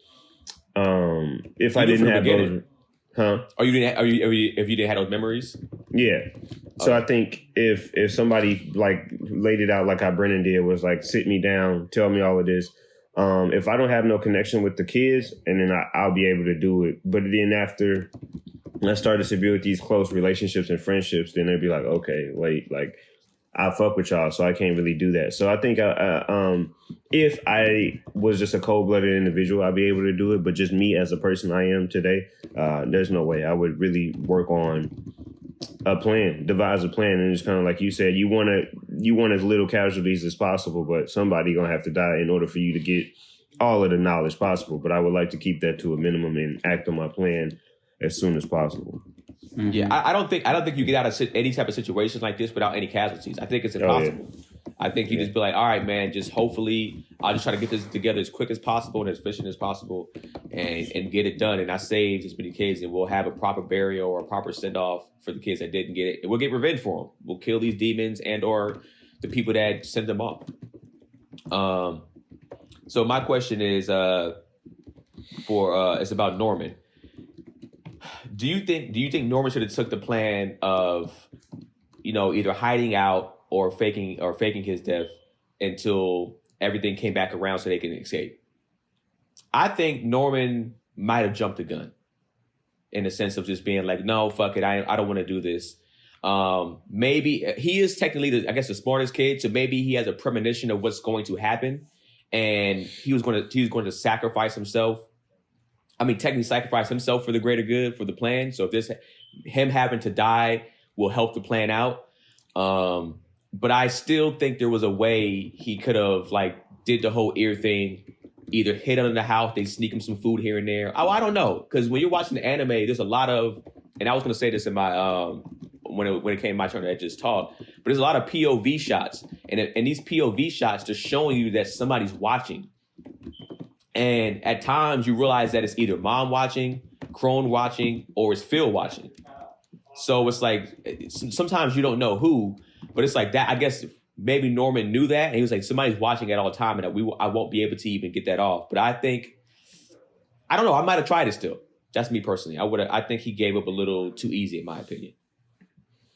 if I didn't have those, Huh? Or you didn't? If you didn't have those memories? Yeah. So I think if somebody like laid it out like how Brennan did, was like, sit me down, tell me all of this. If I don't have no connection with the kids, and then I'll be able to do it. But then after I started to build these close relationships and friendships, then they'd be like, okay, wait, like I fuck with y'all, so I can't really do that. So I think if I was just a cold-blooded individual, I'd be able to do it. But just me as a person I am today, there's no way. I would really work on a plan, devise a plan, and just kind of like you said, you want as little casualties as possible, but somebody gonna have to die in order for you to get all of the knowledge possible. But I would like to keep that to a minimum and act on my plan as soon as possible. Mm-hmm. Yeah, I don't think you get out of any type of situation like this without any casualties. I think it's impossible. Oh, yeah. I think you just be like, all right, man, just hopefully I'll just try to get this together as quick as possible and as efficient as possible and get it done. And I saved as many kids, and we'll have a proper burial or a proper send-off for the kids that didn't get it. And we'll get revenge for them. We'll kill these demons and or the people that sent them off. So my question is it's about Norman. Do you think Norman should have took the plan of, either hiding out or faking his death until everything came back around so they can escape? I think Norman might have jumped the gun in the sense of just being like, no, fuck it, I don't want to do this. Maybe he is technically, the smartest kid, so maybe he has a premonition of what's going to happen, and he was going to sacrifice himself. I mean, technically sacrifice himself for the greater good, for the plan. So if him having to die will help the plan out. But I still think there was a way he could have did the whole ear thing, either hid under the house, they sneak him some food here and there. Oh, I don't know. Because when you're watching the anime, there's a lot of, and I was going to say this in my, when it came my turn to just talk, but there's a lot of POV shots. And these POV shots, they're showing you that somebody's watching. And at times you realize that it's either mom watching, Crone watching, or it's Phil watching. So it's like, sometimes you don't know who, but it's like that. I guess maybe Norman knew that, and he was like, somebody's watching at all time, and I won't be able to even get that off. But I think, I don't know, I might have tried it still. That's me personally. I think he gave up a little too easy, in my opinion.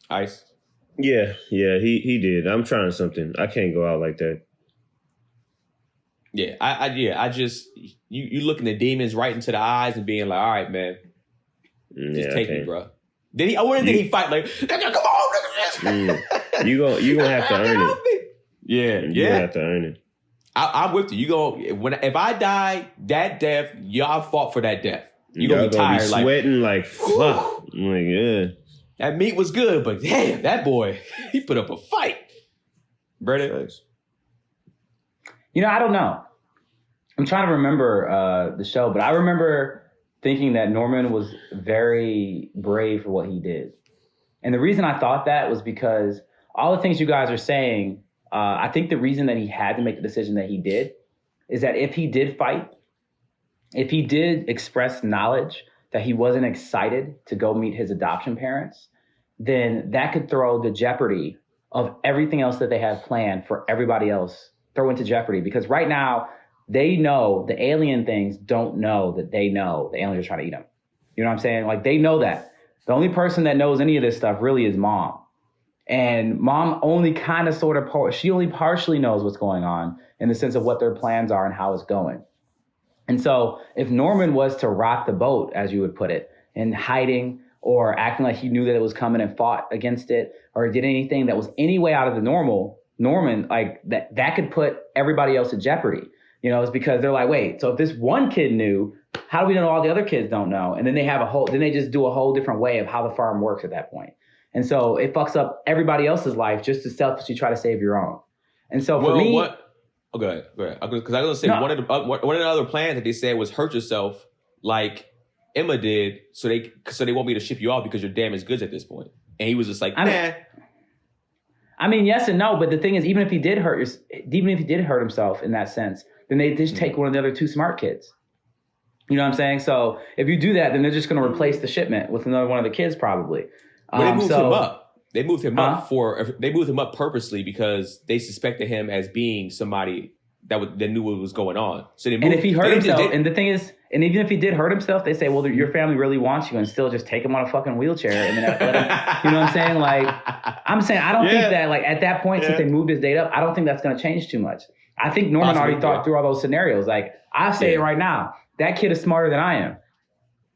Ice? Yeah, he did. I'm trying something. I can't go out like that. Yeah, I just, you looking the demons right into the eyes and being like, all right, man, just take me, bro. I wonder did he fight like, come on, nigga. You gonna have to earn it. Yeah, you gonna have to earn it. I'm with you. If I die, that death, y'all fought for that death. You gonna be tired, be sweating like fuck. I'm like, yeah. That meat was good, but damn, that boy, he put up a fight. Brandon? I don't know. I'm trying to remember the show, but I remember thinking that Norman was very brave for what he did. And the reason I thought that was because all the things you guys are saying, I think the reason that he had to make the decision that he did is that if he did fight, if he did express knowledge that he wasn't excited to go meet his adoption parents, then that could throw the jeopardy of everything else that they have planned for everybody else, throw into jeopardy. Because right now, they know the alien things don't know that they know the aliens are trying to eat them. You know what I'm saying? Like, they know that. The only person that knows any of this stuff really is mom. And mom only kind of sort of, she only partially knows what's going on in the sense of what their plans are and how it's going. And so if Norman was to rock the boat, as you would put it, in hiding or acting like he knew that it was coming and fought against it or did anything that was any way out of the normal, Norman, like that could put everybody else in jeopardy. It's because they're like, wait, so if this one kid knew, how do we know all the other kids don't know? And then they just do a whole different way of how the farm works at that point. And so it fucks up everybody else's life just to selfishly try to save your own. And so for me... Oh, go ahead. Because I was going to say, one of the other plans that they said was hurt yourself like Emma did, so they won't be able to ship you off because you're damaged goods at this point. And he was just like, nah. I mean, yes and no, but the thing is, even if he did hurt himself in that sense, then they just take one of the other two smart kids. You know what I'm saying? So if you do that, then they're just going to replace the shipment with another one of the kids probably. But they moved him up. They moved him up purposely because they suspected him as being somebody that knew what was going on. So they moved, And if he hurt himself, they- and the thing is, and even if he did hurt himself, they say, well, your family really wants you, and still just take him on a fucking wheelchair and then let him, you know what I'm saying? Like, I'm saying, I don't think that, like, at that point, since they moved his date up, I don't think that's going to change too much. I think Norman already thought through all those scenarios. Like, I'll say it right now. That kid is smarter than I am.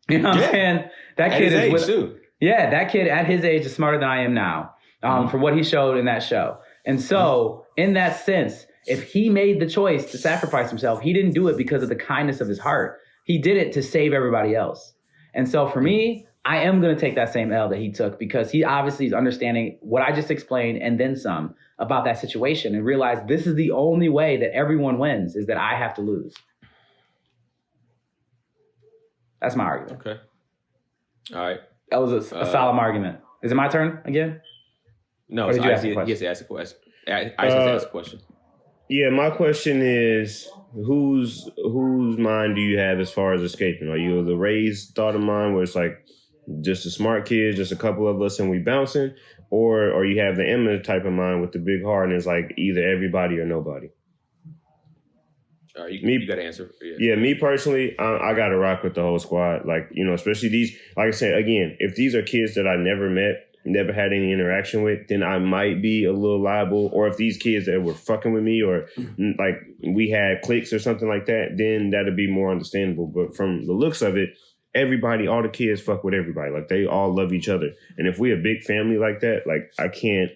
You know what I'm saying? That at kid his is age, too. Yeah, that kid at his age is smarter than I am now, for what he showed in that show. And so, in that sense, if he made the choice to sacrifice himself, he didn't do it because of the kindness of his heart. He did it to save everybody else. And so for me, I am going to take that same L that he took, because he obviously is understanding what I just explained and then some about that situation, and realize this is the only way that everyone wins, is that I have to lose. That's my argument. Okay. All right. That was a solemn argument. Is it my turn again? No, Or did you ask a he question? has to ask a question. I just ask a question. Yeah, my question is, whose mind do you have as far as escaping? Are you the Ray's thought of mind, where it's like just the smart kids, just a couple of us, and we bouncing, or you have the Emma type of mind with the big heart, and it's like either everybody or nobody? All right, you got to answer. Yeah, me personally, I got to rock with the whole squad. Like, you know, especially these, like I said, again, if these are kids that I never met, never had any interaction with, then I might be a little liable. Or if these kids that were fucking with me, or like we had cliques or something like that, then that'd be more understandable. But from the looks of it, everybody, all the kids fuck with everybody. Like, they all love each other. And if we're a big family like that, like, I can't,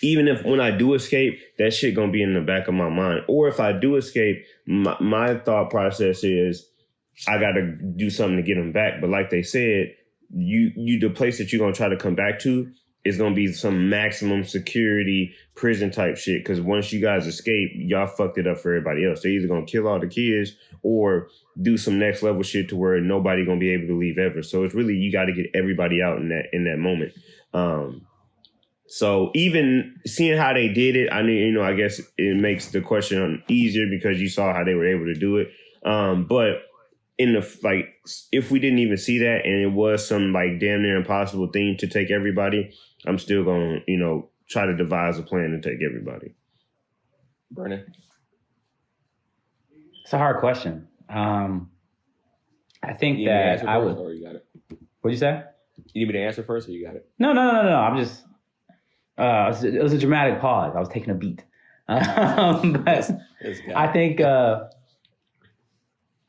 even if when I do escape, that shit gonna be in the back of my mind. Or if I do escape, my thought process is I gotta do something to get them back. But like they said, you the place that you're gonna try to come back to is gonna be some maximum security prison type shit. Because once you guys escape, y'all fucked it up for everybody else. They're either gonna kill all the kids or do some next level shit to where nobody gonna be able to leave ever. So it's really, you got to get everybody out in that moment. So even seeing how they did it, I mean, you know, I guess it makes the question easier because you saw how they were able to do it. But in the, like, if we didn't even see that and it was some like damn near impossible thing to take everybody, I'm still going to, you know, try to devise a plan to take everybody. Brennan? It's a hard question. I think that I would. Or you got it? What'd you say? You need me to answer first, or you got it? No. I'm just. It was a dramatic pause. I was taking a beat. But I think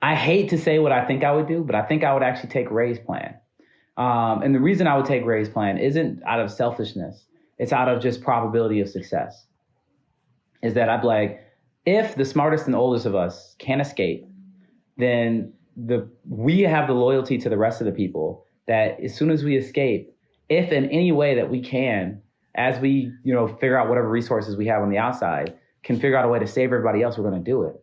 I hate to say what I think I would do, but I think I would actually take Ray's plan. And the reason I would take Ray's plan isn't out of selfishness. It's out of just probability of success. Is that I'd be like, if the smartest and oldest of us can escape, then we have the loyalty to the rest of the people that as soon as we escape, if in any way that we can, as we, you know, figure out whatever resources we have on the outside, can figure out a way to save everybody else, we're going to do it.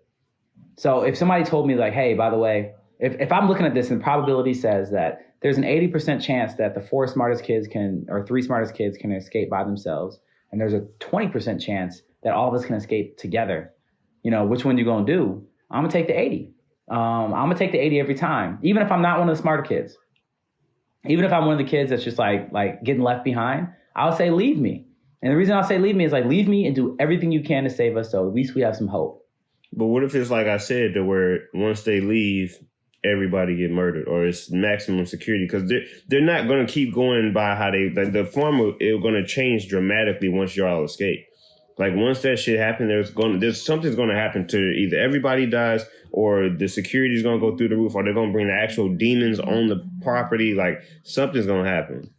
So if somebody told me like, hey, by the way, if I'm looking at this and probability says that there's an 80% chance that the 3 smartest kids can escape by themselves, and there's a 20% chance that all of us can escape together, you know, which one you going to do? I'm going to take the 80. I'm going to take the 80 every time, even if I'm not one of the smarter kids. Even if I'm one of the kids that's just like getting left behind, I'll say leave me. And the reason I'll say leave me is like, leave me and do everything you can to save us, so at least we have some hope. But what if it's like I said, to where once they leave, everybody get murdered, or it's maximum security? Because they're not going to keep going by how they, like, the form is going to change dramatically once y'all escape. Like, once that shit happens, something's going to happen to either everybody dies, or the security's going to go through the roof, or they're going to bring the actual demons on the property. Like, something's going to happen.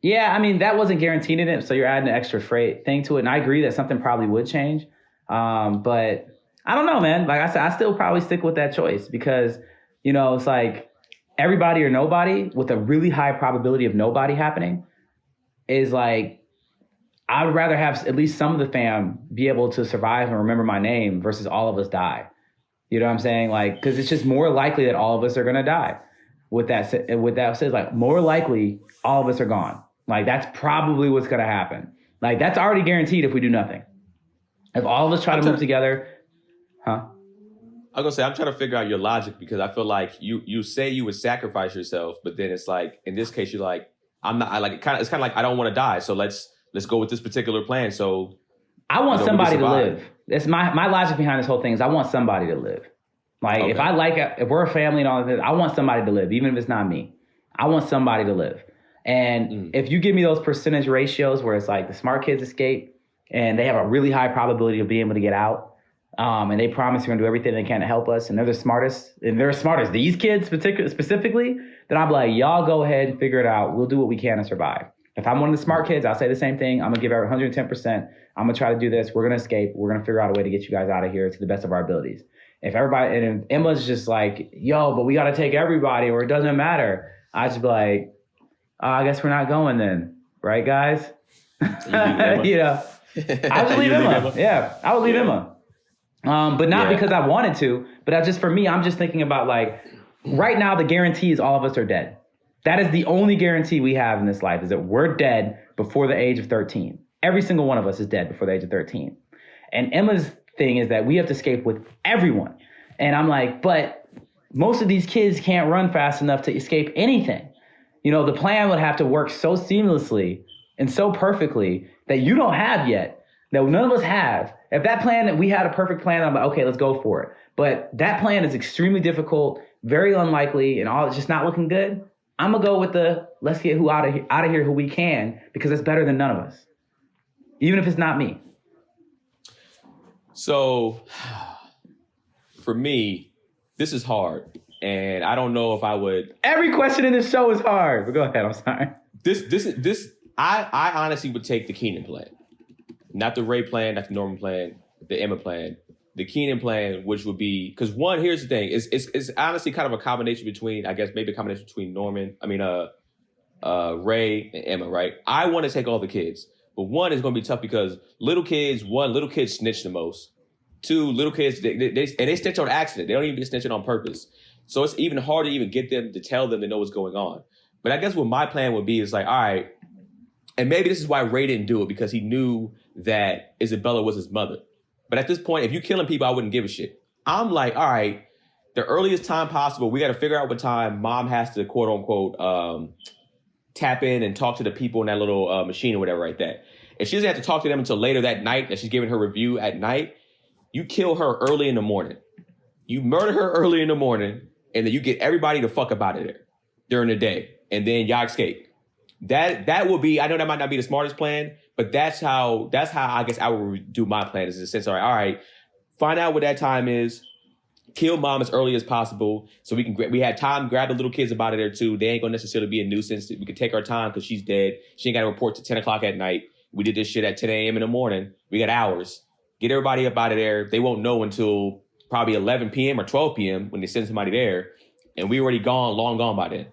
Yeah, I mean, that wasn't guaranteed in it, so you're adding an extra freight thing to it. And I agree that something probably would change. But I don't know, man. Like I said, I still probably stick with that choice because, you know, it's like everybody or nobody with a really high probability of nobody happening is like, I would rather have at least some of the fam be able to survive and remember my name versus all of us die. You know what I'm saying? Like, because it's just more likely that all of us are going to die. With that says, like, more likely all of us are gone. Like, that's probably what's going to happen. Like, that's already guaranteed if we do nothing. If all of us try to move together, huh? I was gonna say, I'm trying to figure out your logic, because I feel like you say you would sacrifice yourself, but then it's like, in this case, you're like, I'm not. It's kind of like, I don't want to die, so let's go with this particular plan. So I want somebody to live. It's my logic behind this whole thing is I want somebody to live. Like if we're a family and all of this, I want somebody to live, even if it's not me. I want somebody to live. And if you give me those percentage ratios where it's like the smart kids escape and they have a really high probability of being able to get out, and they promise they're gonna do everything they can to help us, and they're the smartest, and they're as smart as these kids specifically, then I'm like, y'all go ahead and figure it out. We'll do what we can to survive. If I'm one of the smart kids, I'll say the same thing. I'm gonna give her 110%. I'm gonna try to do this. We're gonna escape. We're gonna figure out a way to get you guys out of here to the best of our abilities. If everybody, and if Emma's just like, yo, but we gotta take everybody or it doesn't matter, I just be like, I guess we're not going then, right, guys? You know, I would leave Emma. Yeah, I would leave Emma. But not because I wanted to, but for me, I'm just thinking about like, right now, the guarantee is all of us are dead. That is the only guarantee we have in this life is that we're dead before the age of 13. Every single one of us is dead before the age of 13. And Emma's thing is that we have to escape with everyone. And I'm like, but most of these kids can't run fast enough to escape anything. You know, the plan would have to work so seamlessly and so perfectly that you don't have yet, that none of us have. If that plan, that we had a perfect plan, I'm like, okay, let's go for it. But that plan is extremely difficult, very unlikely, and all it's just not looking good. I'm gonna go with let's get who out of here who we can, because it's better than none of us, even if it's not me. So for me, this is hard, and I don't know if I would. Every question in this show is hard. But go ahead. I'm sorry. I honestly would take the Keenan plan, not the Ray plan, not the Norman plan, the Emma plan. The Keenan plan, which would be, because one, here's the thing, it's honestly kind of a combination between, I guess maybe a combination between Ray and Emma, right? I want to take all the kids, but one is going to be tough because little kids snitch the most. Two, little kids, they snitch on accident. They don't even be snitching on purpose. So it's even harder to even get them to tell them to know what's going on. But I guess what my plan would be is like, all right, and maybe this is why Ray didn't do it, because he knew that Isabella was his mother. But at this point, if you're killing people, I wouldn't give a shit. I'm like, all right, the earliest time possible, we got to figure out what time mom has to, quote unquote, tap in and talk to the people in that little machine or whatever like that. If she doesn't have to talk to them until later that night, that she's giving her review at night, you kill her early in the morning. You murder her early in the morning, and then you get everybody to fuck up out of there during the day, and then y'all escape. That will be, I know that might not be the smartest plan, but that's how I guess I would do my plan, is in the sense, all right, find out what that time is, kill mom as early as possible, so we had time, grab the little kids about it there too. They ain't gonna necessarily be a nuisance. We can take our time because she's dead. She ain't got to report to 10 o'clock at night. We did this shit at 10 a.m. in the morning. We got hours. Get everybody up out of there. They won't know until probably 11 p.m. or 12 p.m. when they send somebody there, and we already long gone by then.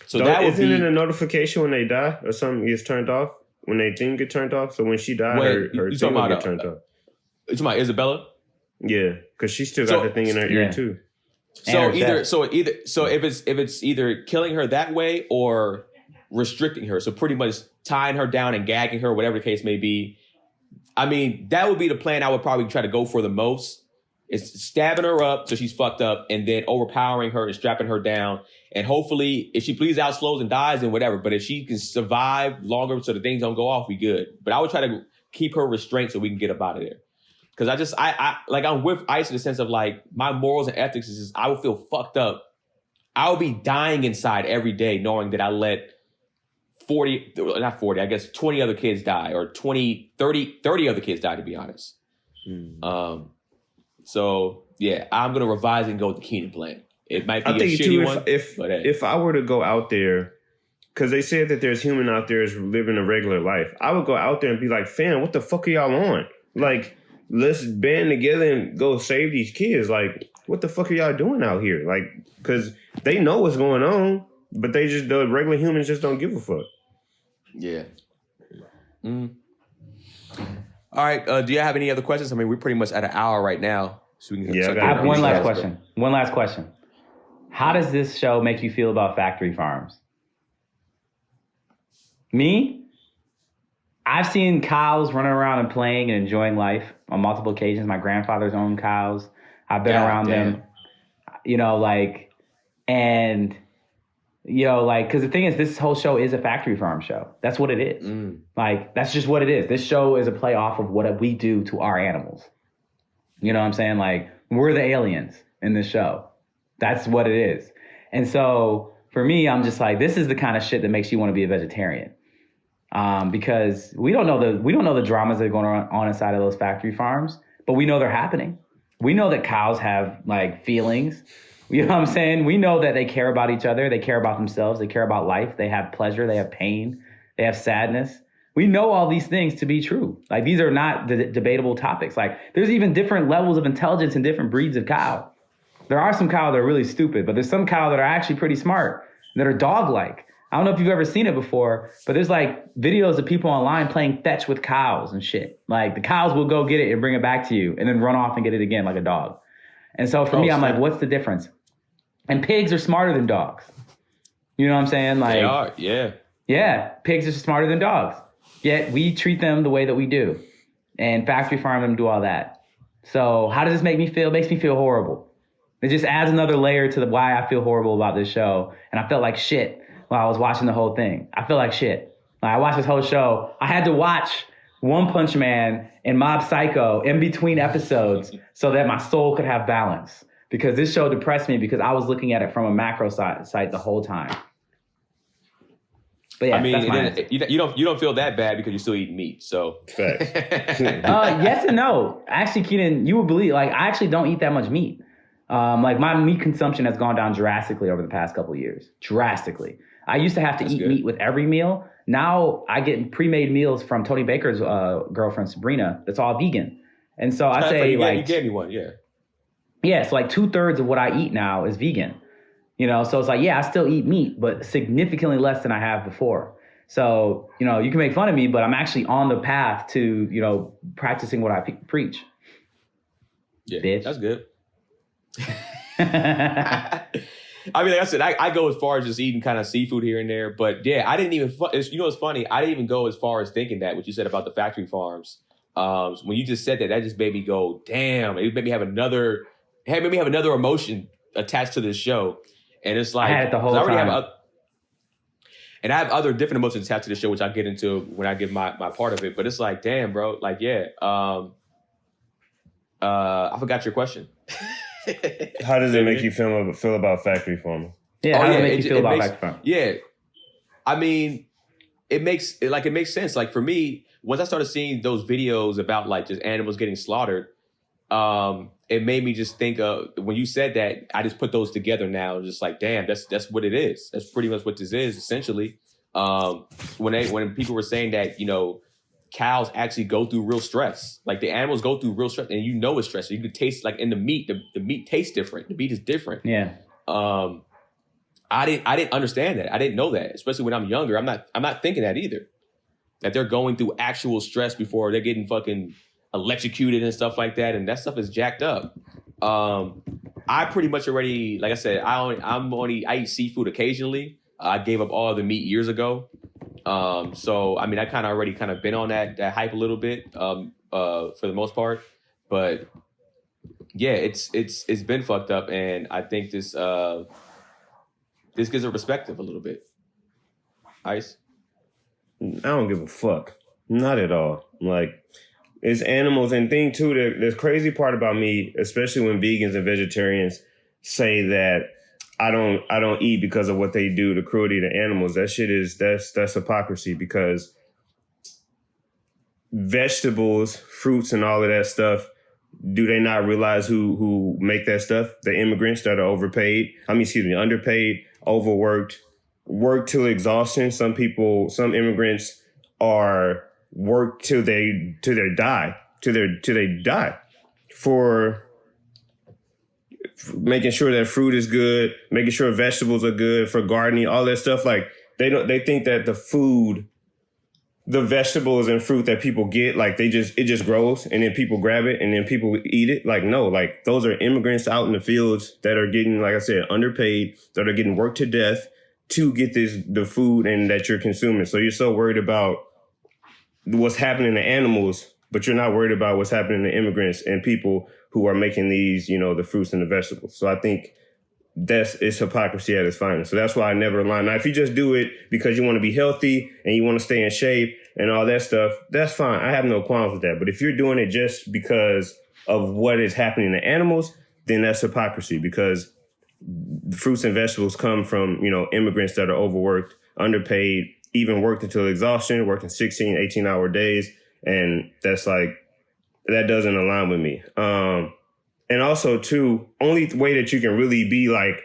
So that would isn't it a notification when they die or something gets turned off? When they thing get turned off? So when she died, her thing will get turned off. You talking about Isabella? Yeah, because she still got the thing in her ear too. So if it's either killing her that way or restricting her, so pretty much tying her down and gagging her, whatever the case may be. I mean, that would be the plan I would probably try to go for the most. It's stabbing her up so she's fucked up, and then overpowering her and strapping her down. And hopefully, if she bleeds out, slows, and dies, then whatever. But if she can survive longer so the things don't go off, we good. But I would try to keep her restrained so we can get up out of there. Because I'm with Ice in the sense of like, my morals and ethics is just, I would feel fucked up. I would be dying inside every day knowing that I let 20 other kids die, or 30 other kids die, to be honest. So yeah, I'm gonna revise and go with the Keenan plan. It might be a shitty one. If I were to go out there, because they said that there's human out there is living a regular life, I would go out there and be like, fam, what the fuck are y'all on? Like, let's band together and go save these kids. Like, what the fuck are y'all doing out here? Like, because they know what's going on, but the regular humans just don't give a fuck. Yeah. All right. Do you have any other questions? I mean, we're pretty much at an hour right now. So we can I have one last question. One last question. How does this show make you feel about factory farms? Me? I've seen cows running around and playing and enjoying life on multiple occasions. My grandfather's owned cows. I've been around them, because the thing is, this whole show is a factory farm show. That's what it is. Like, that's just what it is. This show is a play off of what we do to our animals. You know what I'm saying? Like, we're the aliens in this show. That's what it is. And so for me, I'm just like, this is the kind of shit that makes you want to be a vegetarian. Because we don't know the dramas that are going on inside of those factory farms, but we know they're happening. We know that cows have like feelings. You know what I'm saying? We know that they care about each other. They care about themselves. They care about life. They have pleasure. They have pain. They have sadness. We know all these things to be true. Like, these are not debatable topics. Like, there's even different levels of intelligence in different breeds of cow. There are some cows that are really stupid, but there's some cows that are actually pretty smart, that are dog-like. I don't know if you've ever seen it before, but there's like videos of people online playing fetch with cows and shit. Like, the cows will go get it and bring it back to you and then run off and get it again like a dog. And so for me, I'm like, what's the difference? And pigs are smarter than dogs. You know what I'm saying? Like, They are, yeah. Yeah, pigs are smarter than dogs. Yet we treat them the way that we do. And factory farm them, do all that. So how does this make me feel? It makes me feel horrible. It just adds another layer to why I feel horrible about this show. And I felt like shit while I was watching the whole thing. I feel like shit. Like, I watched this whole show. I had to watch One Punch Man and Mob Psycho in between episodes so that my soul could have balance. Because this show depressed me because I was looking at it from a macro site the whole time. But yeah, I mean, that's my answer. you don't feel that bad because you're still eating meat. So Yes and no. Actually, Keenan, you would believe, like, I actually don't eat that much meat. Like, my meat consumption has gone down drastically over the past couple of years. Drastically. I used to have to eat meat with every meal. Now I get pre-made meals from Tony Baker's girlfriend Sabrina. That's all vegan. And so I say, you like, gave me one, yeah. Yeah, so like 2/3 of what I eat now is vegan. You know, so it's like, yeah, I still eat meat, but significantly less than I have before. So, you know, you can make fun of me, but I'm actually on the path to, you know, practicing what I preach. Yeah, bitch. That's good. I mean, like I said, I go as far as just eating kind of seafood here and there. But yeah, I didn't even, you know, it's funny. I didn't even go as far as thinking that, what you said about the factory farms. When you just said that, that just made me go, damn, it made me have another emotion attached to this show. And it's like, I had it the whole time. And I have other different emotions attached to the show, which I'll get into when I give my part of it. But it's like, damn, bro, like, yeah. I forgot your question. How does it make you feel about factory farming? Yeah, how does it make you feel about factory farming? Yeah. I mean, it makes sense. Like, for me, once I started seeing those videos about like just animals getting slaughtered, it made me just think of, when you said that, I just put those together now. Just like, damn, that's what it is. That's pretty much what this is, essentially. When people were saying that, you know, cows actually go through real stress. Like, the animals go through real stress, and you know it's stress. You can taste, like, in the meat, the meat tastes different. The meat is different. Yeah. I didn't understand that. I didn't know that, especially when I'm younger. I'm not thinking that either. That they're going through actual stress before they're getting fucking electrocuted and stuff like that, and that stuff is jacked up. I pretty much already, like I said, I eat seafood occasionally. I gave up all the meat years ago. So I mean, I kind of already been on that hype a little bit, for the most part. But yeah, it's been fucked up, and I think this gives a perspective a little bit. Ice? I don't give a fuck. Not at all. Like, it's animals. And thing too, the crazy part about me, especially when vegans and vegetarians say that I don't eat because of what they do, the cruelty to animals. That shit that's hypocrisy, because vegetables, fruits, and all of that stuff, do they not realize who make that stuff? The immigrants that are underpaid, overworked, worked till exhaustion. Some immigrants are worked till they die for making sure that fruit is good, making sure vegetables are good, for gardening, all that stuff. Like, they think that the vegetables and fruit that people get, like, it just grows and then people grab it and then people eat it. Like, no, like, those are immigrants out in the fields that are getting, like I said, underpaid, that are getting worked to death to get the food and that you're consuming. So you're so worried about what's happening to animals, but you're not worried about what's happening to immigrants and people who are making these, you know, the fruits and the vegetables. So I think it's hypocrisy at its finest. So that's why I never align. Now, if you just do it because you want to be healthy and you want to stay in shape and all that stuff, that's fine. I have no qualms with that. But if you're doing it just because what is happening to animals, then that's hypocrisy, because fruits and vegetables come from, immigrants that are overworked, underpaid, even worked until exhaustion, working 16, 18-hour days. And that's like, that doesn't align with me. And also, too, only way that you can really be like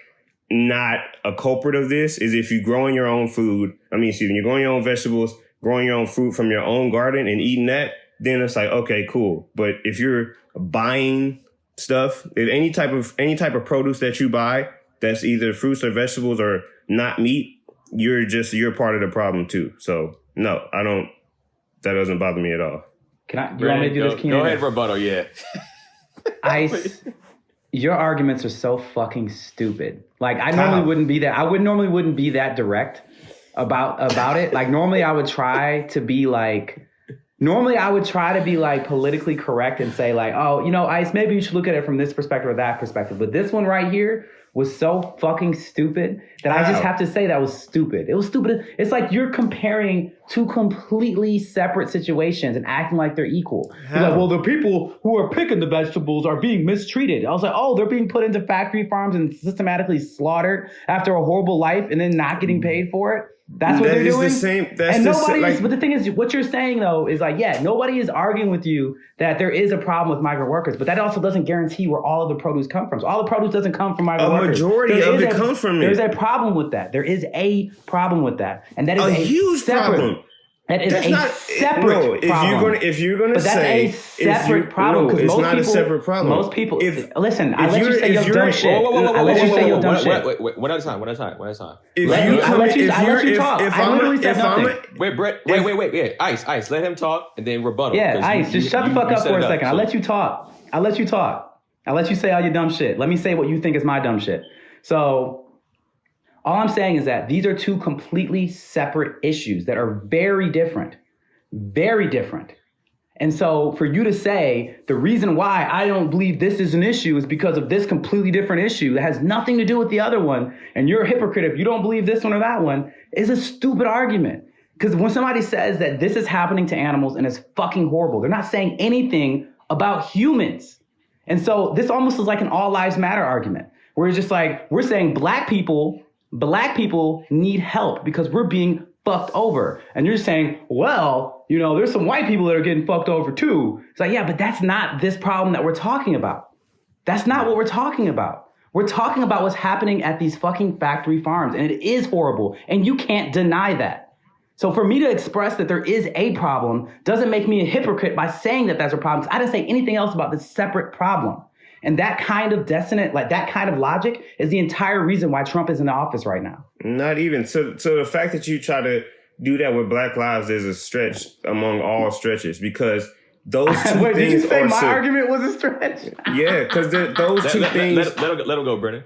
not a culprit of this is if you're growing your own food. You're growing your own vegetables, growing your own fruit from your own garden and eating that, then it's like, okay, cool. But if you're buying stuff, if any type of produce that you buy that's either fruits or vegetables or not meat, you're part of the problem too. So no, that doesn't bother me at all. You want me to do this? Go ahead, rebuttal. Yeah. Ice, your arguments are so fucking stupid. Like I normally wouldn't be that direct about it. Like normally I would try to be like politically correct and say like, oh, Ice, maybe you should look at it from this perspective or that perspective. But this one right here was so fucking stupid that I just have to say that was stupid. It was stupid. It's like you're comparing two completely separate situations and acting like they're equal. You're like, well, the people who are picking the vegetables are being mistreated. I was like, oh, they're being put into factory farms and systematically slaughtered after a horrible life and then not getting paid for it. That's what they're doing. The same. But the thing is, what you're saying though is like, yeah, nobody is arguing with you that there is a problem with migrant workers, but that also doesn't guarantee where all of the produce come from. So all the produce doesn't come from migrant workers. A majority of it comes from There's a problem with that. There is a problem with that, and that is a huge problem. That is separate problem. If you're gonna but that's say a separate problem, because it's not a separate problem. Most people listen. I let you say your dumb shit. I let you say your dumb shit. Wait, one at a time. I let you talk. I literally said nothing. Wait, Brett. Wait. Yeah, Ice. Let him talk and then rebuttal. Yeah, Ice. Just shut the fuck up for a second. I'll let you talk. I'll let you say all your dumb shit. Let me say what you think is my dumb shit. So all I'm saying is that these are two completely separate issues that are very different. Very different. And so for you to say the reason why I don't believe this is an issue is because of this completely different issue that has nothing to do with the other one, and you're a hypocrite if you don't believe this one or that one, is a stupid argument. Because when somebody says that this is happening to animals and it's fucking horrible, they're not saying anything about humans. And so this almost is like an all lives matter argument, where it's just like, we're saying black people need help because we're being fucked over. And you're saying, well, there's some white people that are getting fucked over too. It's like, yeah, but that's not this problem that we're talking about. That's not what we're talking about. We're talking about what's happening at these fucking factory farms. And it is horrible. And you can't deny that. So for me to express that there is a problem doesn't make me a hypocrite by saying that that's a problem. Because I didn't say anything else about this separate problem. And that kind of that kind of logic is the entire reason why Trump is in the office right now. Not even. So the fact that you try to do that with Black Lives is a stretch among all stretches, because those two Wait, things did you say my argument was a stretch? Yeah, because those two things. Let him go, Brennan.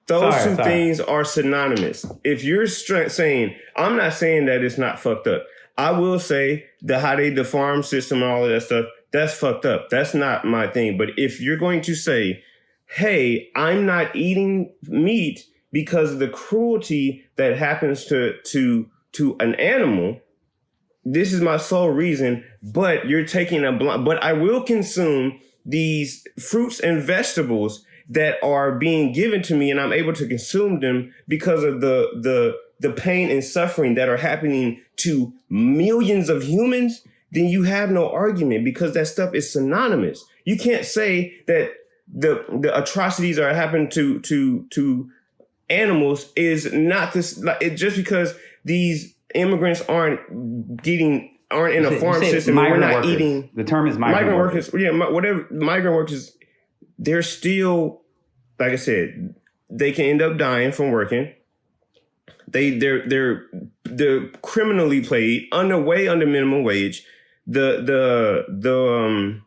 Those two things are synonymous. If you're saying, I'm not saying that it's not fucked up. I will say the farm system and all of that stuff, that's fucked up. That's not my thing. But if you're going to say, hey, I'm not eating meat because of the cruelty that happens to an animal, this is my sole reason, but you're taking but I will consume these fruits and vegetables that are being given to me, and I'm able to consume them because of the pain and suffering that are happening to millions of humans, then you have no argument, because that stuff is synonymous. You can't say that the atrocities are happening to animals is not this, just because these immigrants aren't in a farm system and we're not eating. The term is migrant workers. Whatever migrant workers, they're still, like I said, they can end up dying from working. They're criminally paid under minimum wage. The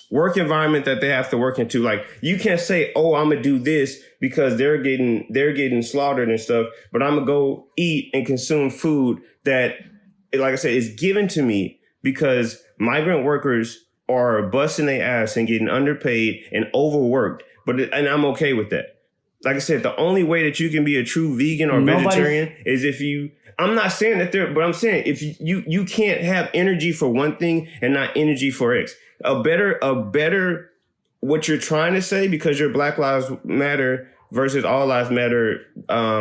work environment that they have to work into, like, you can't say, oh, I'm gonna do this because they're getting slaughtered and stuff, but I'm gonna go eat and consume food that, like I said, is given to me because migrant workers are busting their ass and getting underpaid and overworked. And I'm okay with that. Like I said, the only way that you can be a true vegan or vegetarian is if you, I'm not saying that but I'm saying if you can't have energy for one thing and not energy for X. A better what you're trying to say, because your Black Lives Matter versus All Lives Matter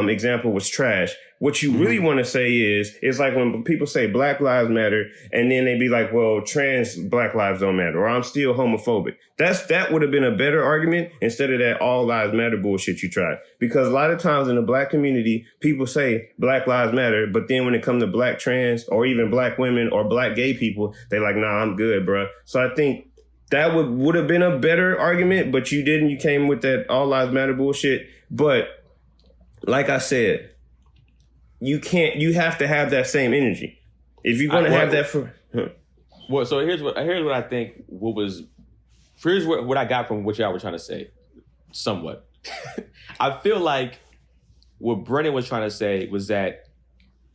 example was trash. What you really want to say is like when people say Black Lives Matter and then they be like, well, trans Black lives don't matter, or I'm still homophobic. That would have been a better argument instead of that All Lives Matter bullshit you tried. Because a lot of times in the Black community, people say Black Lives Matter, but then when it comes to Black trans or even Black women or Black gay people, they like, nah, I'm good, bro. So I think that would have been a better argument, but you didn't. You came with that All Lives Matter bullshit. But like I said, you have to have that same energy. If you're going to have that for... Well, so here's what I think here's what I got from what y'all were trying to say, somewhat. I feel like what Brennan was trying to say was that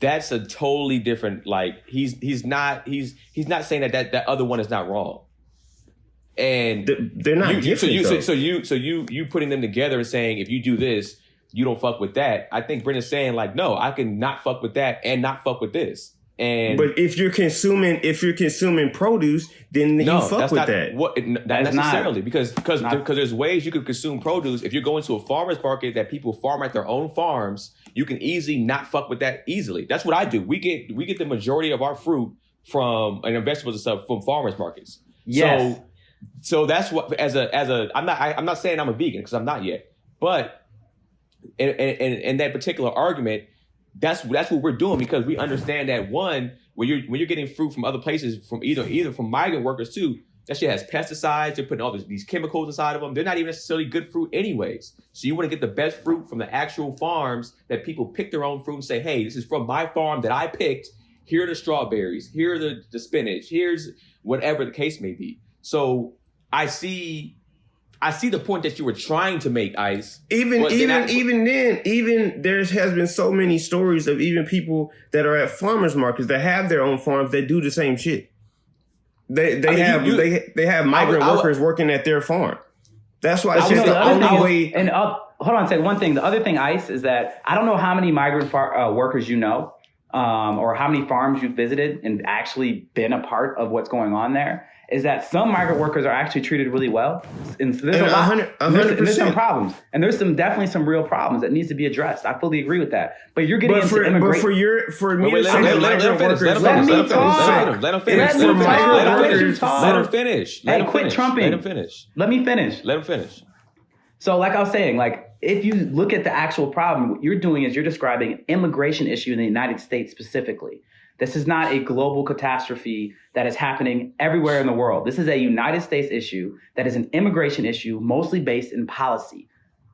that's a totally different, like, he's not saying that other one is not wrong. And they're not different, so you putting them together and saying, if you do this, you don't fuck with that. I think Brennan's saying, like, no, I can not fuck with that and not fuck with this. And but if you're consuming produce, then you fuck with that. Not necessarily, because there's ways you could consume produce. If you're going to a farmer's market that people farm at their own farms, you can easily not fuck with that easily. That's what I do. We get the majority of our fruit from and vegetables and stuff from farmers markets. Yes. So that's what I'm not saying I'm a vegan because I'm not yet, but in that particular argument, that's what we're doing, because we understand that when you're getting fruit from other places, from either from migrant workers too, that shit has pesticides. They're putting all these chemicals inside of them. They're not even necessarily good fruit anyways. So you want to get the best fruit from the actual farms that people pick their own fruit and say, hey, this is from my farm that I picked. Here are the strawberries. Here are the spinach. Here's whatever the case may be. So I see the point that you were trying to make, Ice. Even there has been so many stories of even people that are at farmers markets that have their own farms that do the same shit. They have migrant workers working at their farm. That's why it's just the only way. And hold on a second. One thing, the other thing, Ice, is that I don't know how many migrant workers you know, or how many farms you've visited and actually been a part of what's going on there. Is that some migrant workers are actually treated really well, and so there's a lot. 100%. There's some problems, and there's definitely some real problems that needs to be addressed. I fully agree with that. But you're getting into immigration. Let him finish. Quit trumping. Let him finish. Let me finish. Let him finish. So, like I was saying, like, if you look at the actual problem, what you're doing is you're describing an immigration issue in the United States specifically. This is not a global catastrophe that is happening everywhere in the world. This is a United States issue that is an immigration issue, mostly based in policy.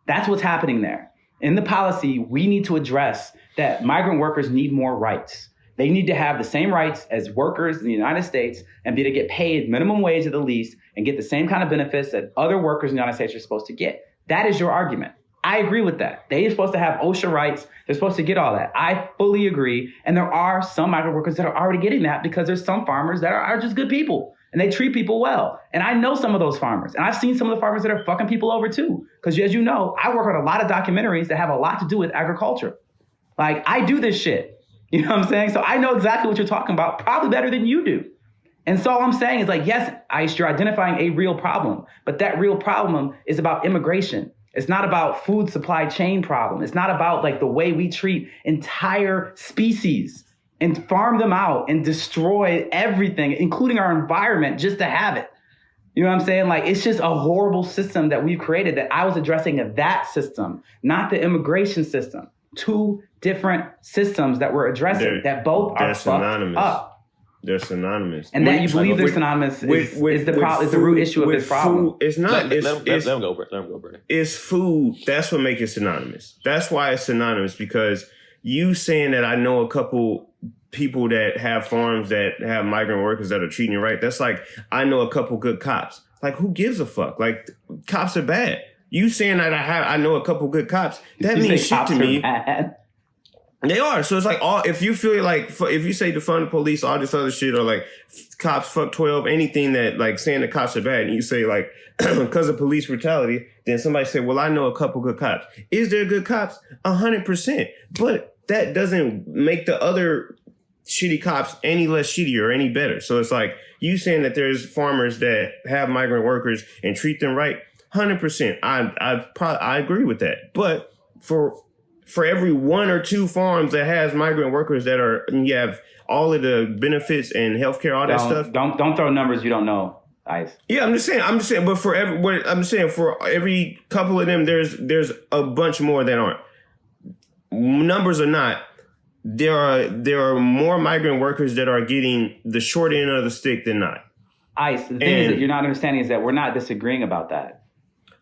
That's what's happening there. In the policy, we need to address that migrant workers need more rights. They need to have the same rights as workers in the United States and be to get paid minimum wage at the least and get the same kind of benefits that other workers in the United States are supposed to get. That is your argument. I agree with that. They're supposed to have OSHA rights. They're supposed to get all that. I fully agree. And there are some migrant workers that are already getting that because there's some farmers that are just good people and they treat people well. And I know some of those farmers. And I've seen some of the farmers that are fucking people over too. Because as you know, I work on a lot of documentaries that have a lot to do with agriculture. Like, I do this shit. You know what I'm saying? So I know exactly what you're talking about, probably better than you do. And so all I'm saying is, like, yes, Ice, you're identifying a real problem. But that real problem is about immigration. It's not about food supply chain problem. It's not about, like, the way we treat entire species and farm them out and destroy everything, including our environment, just to have it. You know what I'm saying? Like, it's just a horrible system that we've created, that I was addressing that system, not the immigration system. Two different systems that we're addressing that both are fucked up. They're synonymous. And that you believe they're synonymous is the root issue of this problem. It's not. Let him go, Brandon. It's food. That's what makes it synonymous. That's why it's synonymous, because you saying that I know a couple people that have farms that have migrant workers that are treating you right. That's like, I know a couple good cops. Like, who gives a fuck? Like, cops are bad. You saying that I know a couple good cops, that means shit to me. Bad? They are. So it's like, if you feel like, if you say defund the police, all this other shit, or like cops fuck 12, anything that, like, saying the cops are bad, and you say, like, because of police brutality, then somebody say, well, I know a couple good cops. Is there good cops? 100%. But that doesn't make the other shitty cops any less shitty or any better. So it's like you saying that there's farmers that have migrant workers and treat them right. 100%. I agree with that. But for every one or two farms that has migrant workers that are, you have all of the benefits and healthcare, all that stuff. Don't throw numbers you don't know. Ice. Yeah, I'm just saying. But for every couple of them, there's a bunch more that aren't. Numbers or not, there are more migrant workers that are getting the short end of the stick than not. Ice. The thing is that you're not understanding is that we're not disagreeing about that.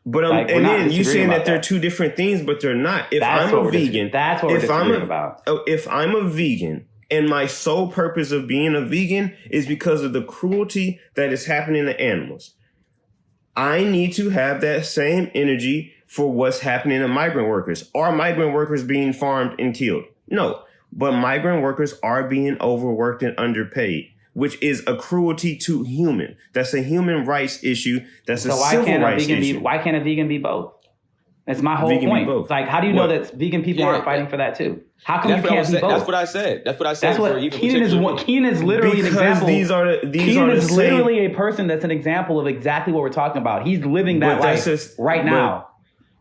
But and then you saying that they're two different things, but they're not. If I'm a vegan, that's what we're disagreeing about. If I'm a vegan and my sole purpose of being a vegan is because of the cruelty that is happening to animals, I need to have that same energy for what's happening to migrant workers. Are migrant workers being farmed and killed? No, but migrant workers are being overworked and underpaid, which is a cruelty to human. That's a human rights issue. That's a civil rights issue. Why can't a vegan be both? That's my whole Vegan be point. both. Like, how do you know that vegan people aren't fighting for that too? How come you can't be both? That's what I said. Keenan is literally an example. Keenan is literally a person that's an example of exactly what we're talking about. He's living that life right now.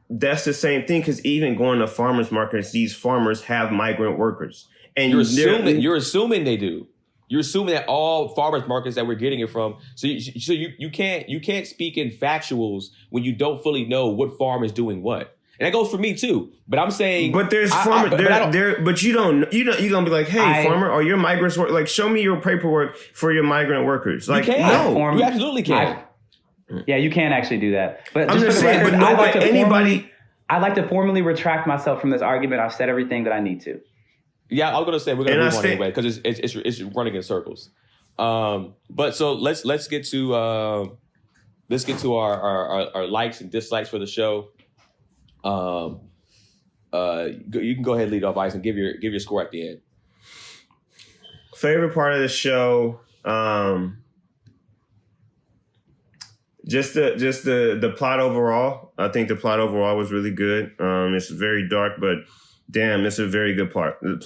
That's the same thing, because even going to farmers markets, these farmers have migrant workers. And you're assuming they do. You're assuming that all farmers markets that we're getting it from. So you can't speak in factuals when you don't fully know what farm is doing what. And that goes for me too. But I'm saying, but there's farmers but you're gonna be like, hey, farmer, are your migrants work? Like, show me your paperwork for your migrant workers. Like, no, you absolutely can. Yeah, you can actually do that. But I'm just saying, but I'd like to formally retract myself from this argument. I've said everything that I need to. Yeah, I was gonna say we're gonna move on anyway because it's running in circles. But so let's get to our likes and dislikes for the show. You can go ahead and lead off, Ice, and give your score at the end. Favorite part of the show, just the plot overall. I think the plot overall was really good. It's very dark, but damn, it's a very good part. The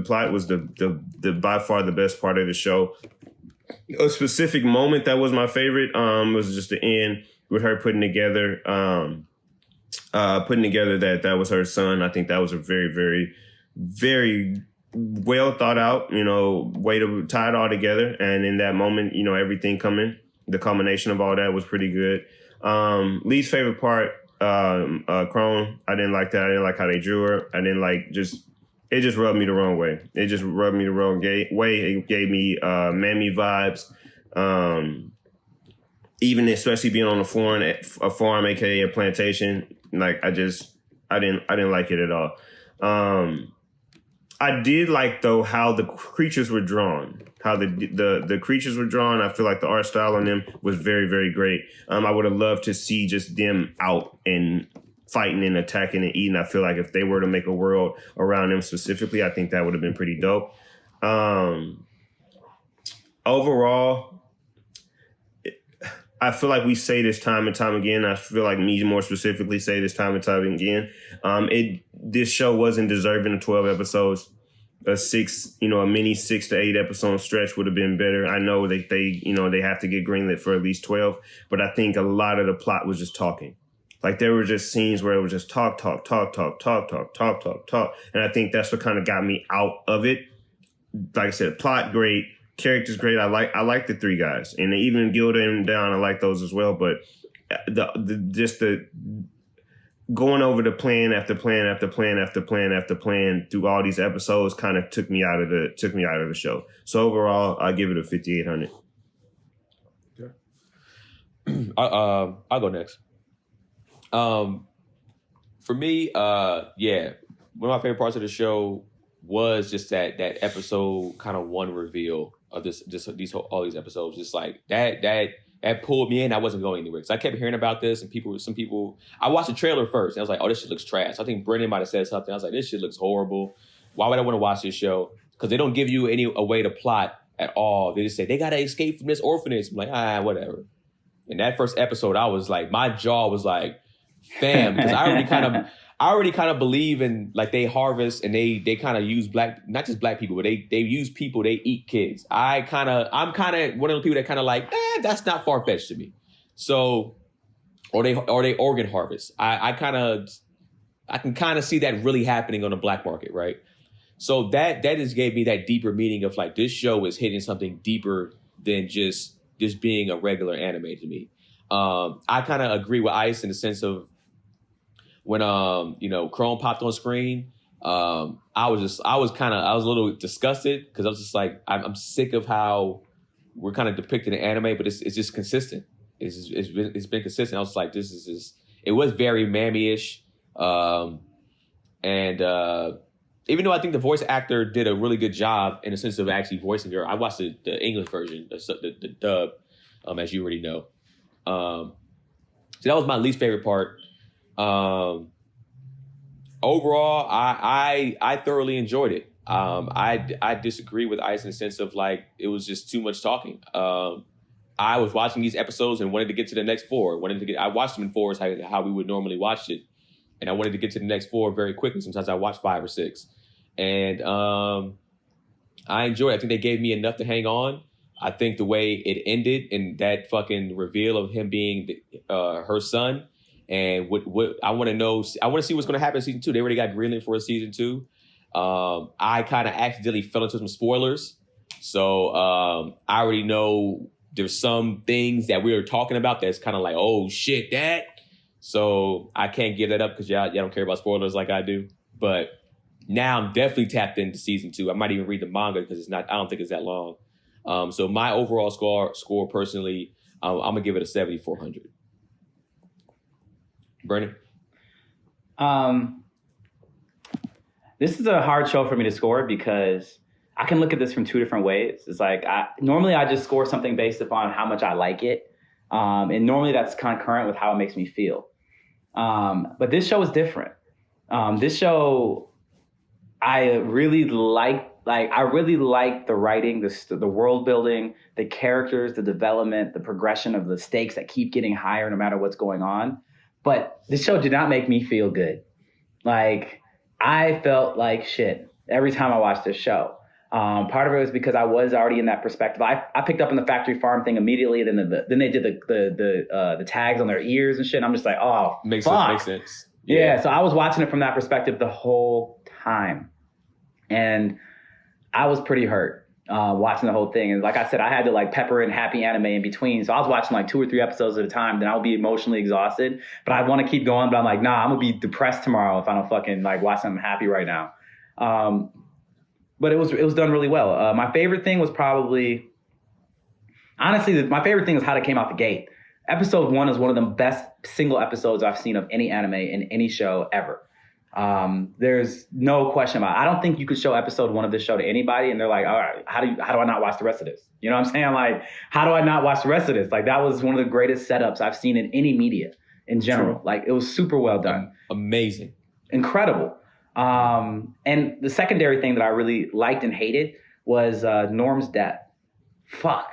plot was the by far the best part of the show. A specific moment that was my favorite was just the end with her putting together that was her son. I think that was a very, very, very well thought out, way to tie it all together. And in that moment, everything the culmination of all that was pretty good. Least favorite part, Crone. I didn't like that. I didn't like how they drew her. I didn't like it just rubbed me the wrong way. It just rubbed me the wrong way. It gave me mammy vibes. Even especially being on a farm, aka a plantation. Like, I didn't like it at all. I did like, though, how the creatures were drawn. How the creatures were drawn. I feel like the art style on them was very, very great. I would have loved to see just them out and fighting and attacking and eating. I feel like if they were to make a world around them specifically, I think that would have been pretty dope. Overall, I feel like we say this time and time again. I feel like me more specifically say this time and time again. This show wasn't deserving of 12 episodes. A mini 6 to 8 episode stretch would have been better. I know they have to get greenlit for at least 12, but I think a lot of the plot was just talking. Like, there were just scenes where it was just talk. And I think that's what kind of got me out of it. Like I said, plot great. Characters great. I like the three guys, and even Gilda and Down, I like those as well. But the going over the plan after plan after plan after plan after plan through all these episodes kind of took me out of the show. So overall, I give it a 5,800. Okay. I'll go next. For me, one of my favorite parts of the show was just that episode kind of one reveal of all these episodes. Just like that pulled me in. I wasn't going anywhere because I kept hearing about this, and some people. I watched the trailer first, and I was like, "Oh, this shit looks trash." I think Brendan might have said something. I was like, "This shit looks horrible. Why would I want to watch this show?" Because they don't give you a way to plot at all. They just say they gotta escape from this orphanage. I'm like, whatever. In that first episode, I was like, my jaw was like, fam, because I I already kind of believe in like they harvest and they kind of use not just black people, but they use people, they eat kids. I'm kind of one of those people that kind of like, that's not far fetched to me. So, or they organ harvest. I can kind of see that really happening on the black market, right? So that just gave me that deeper meaning of like this show is hitting something deeper than just being a regular anime to me. I kind of agree with Ice in the sense of when Chrome popped on screen, I was a little disgusted because I was just like I'm sick of how we're kind of depicted in anime, but it's just consistent. It's been consistent. I was like, this is just, it was very mammy-ish, and even though I think the voice actor did a really good job in the sense of actually voicing her, I watched the English version, the dub, as you already know. So that was my least favorite part. Overall, I thoroughly enjoyed it. I disagree with Ice in the sense of like it was just too much talking. I was watching these episodes and wanted to get to the next four. I watched them in fours how we would normally watch it, and I wanted to get to the next four very quickly. Sometimes I watched 5 or 6, and I enjoyed it. I think they gave me enough to hang on. I think the way it ended and that fucking reveal of him being her son, and what I want to see what's going to happen in season 2. They already got greenlit for a season 2. I kind of accidentally fell into some spoilers, so I already know there's some things that we were talking about that's kind of like, oh shit, that. So I can't give that up because y'all don't care about spoilers like I do. But now I'm definitely tapped into season 2. I might even read the manga because I don't think it's that long. So my overall score personally, I'm gonna give it a 7,400. Brennan? This is a hard show for me to score because I can look at this from 2 different ways. It's like normally I just score something based upon how much I like it. And normally that's concurrent with how it makes me feel. But this show is different. This show, I really like the writing, the world building, the characters, the development, the progression of the stakes that keep getting higher no matter what's going on. But this show did not make me feel good. Like, I felt like shit every time I watched this show. Part of it was because I was already in that perspective. I picked up on the factory farm thing immediately. Then they did the tags on their ears and shit. And I'm just like, oh, makes sense. Yeah. So I was watching it from that perspective the whole time, and I was pretty hurt watching the whole thing. And like I said, I had to like pepper in happy anime in between. So I was watching like 2 or 3 episodes at a time. Then I would be emotionally exhausted, but I'd want to keep going. But I'm like, nah, I'm gonna be depressed tomorrow if I don't fucking like watch something happy right now. But it was done really well. My favorite thing was my favorite thing is how it came out the gate. Episode 1 is one of the best single episodes I've seen of any anime in any show ever. There's no question about it. I don't think you could show episode 1 of this show to anybody and they're like, all right, how do I not watch the rest of this? You know what I'm saying? Like, how do I not watch the rest of this? Like, that was one of the greatest setups I've seen in any media in general. True. Like, it was super well done. Amazing. Incredible. And the secondary thing that I really liked and hated was Norm's death. Fuck.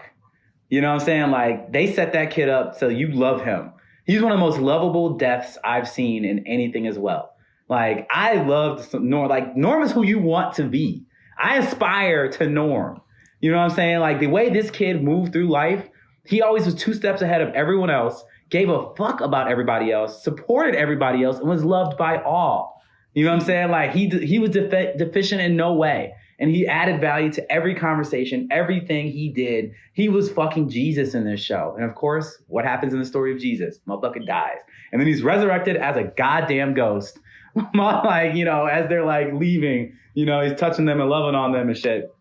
You know what I'm saying? Like, they set that kid up so you love him. He's one of the most lovable deaths I've seen in anything as well. Like, I loved Norm. Like, Norm is who you want to be. I aspire to Norm. You know what I'm saying? Like, the way this kid moved through life, he always was 2 steps ahead of everyone else, gave a fuck about everybody else, supported everybody else, and was loved by all. You know what I'm saying? Like, he was deficient in no way. And he added value to every conversation, everything he did. He was fucking Jesus in this show. And of course, what happens in the story of Jesus? Motherfucker dies. And then he's resurrected as a goddamn ghost. Like, you know, as they're like leaving, you know, he's touching them and loving on them and shit.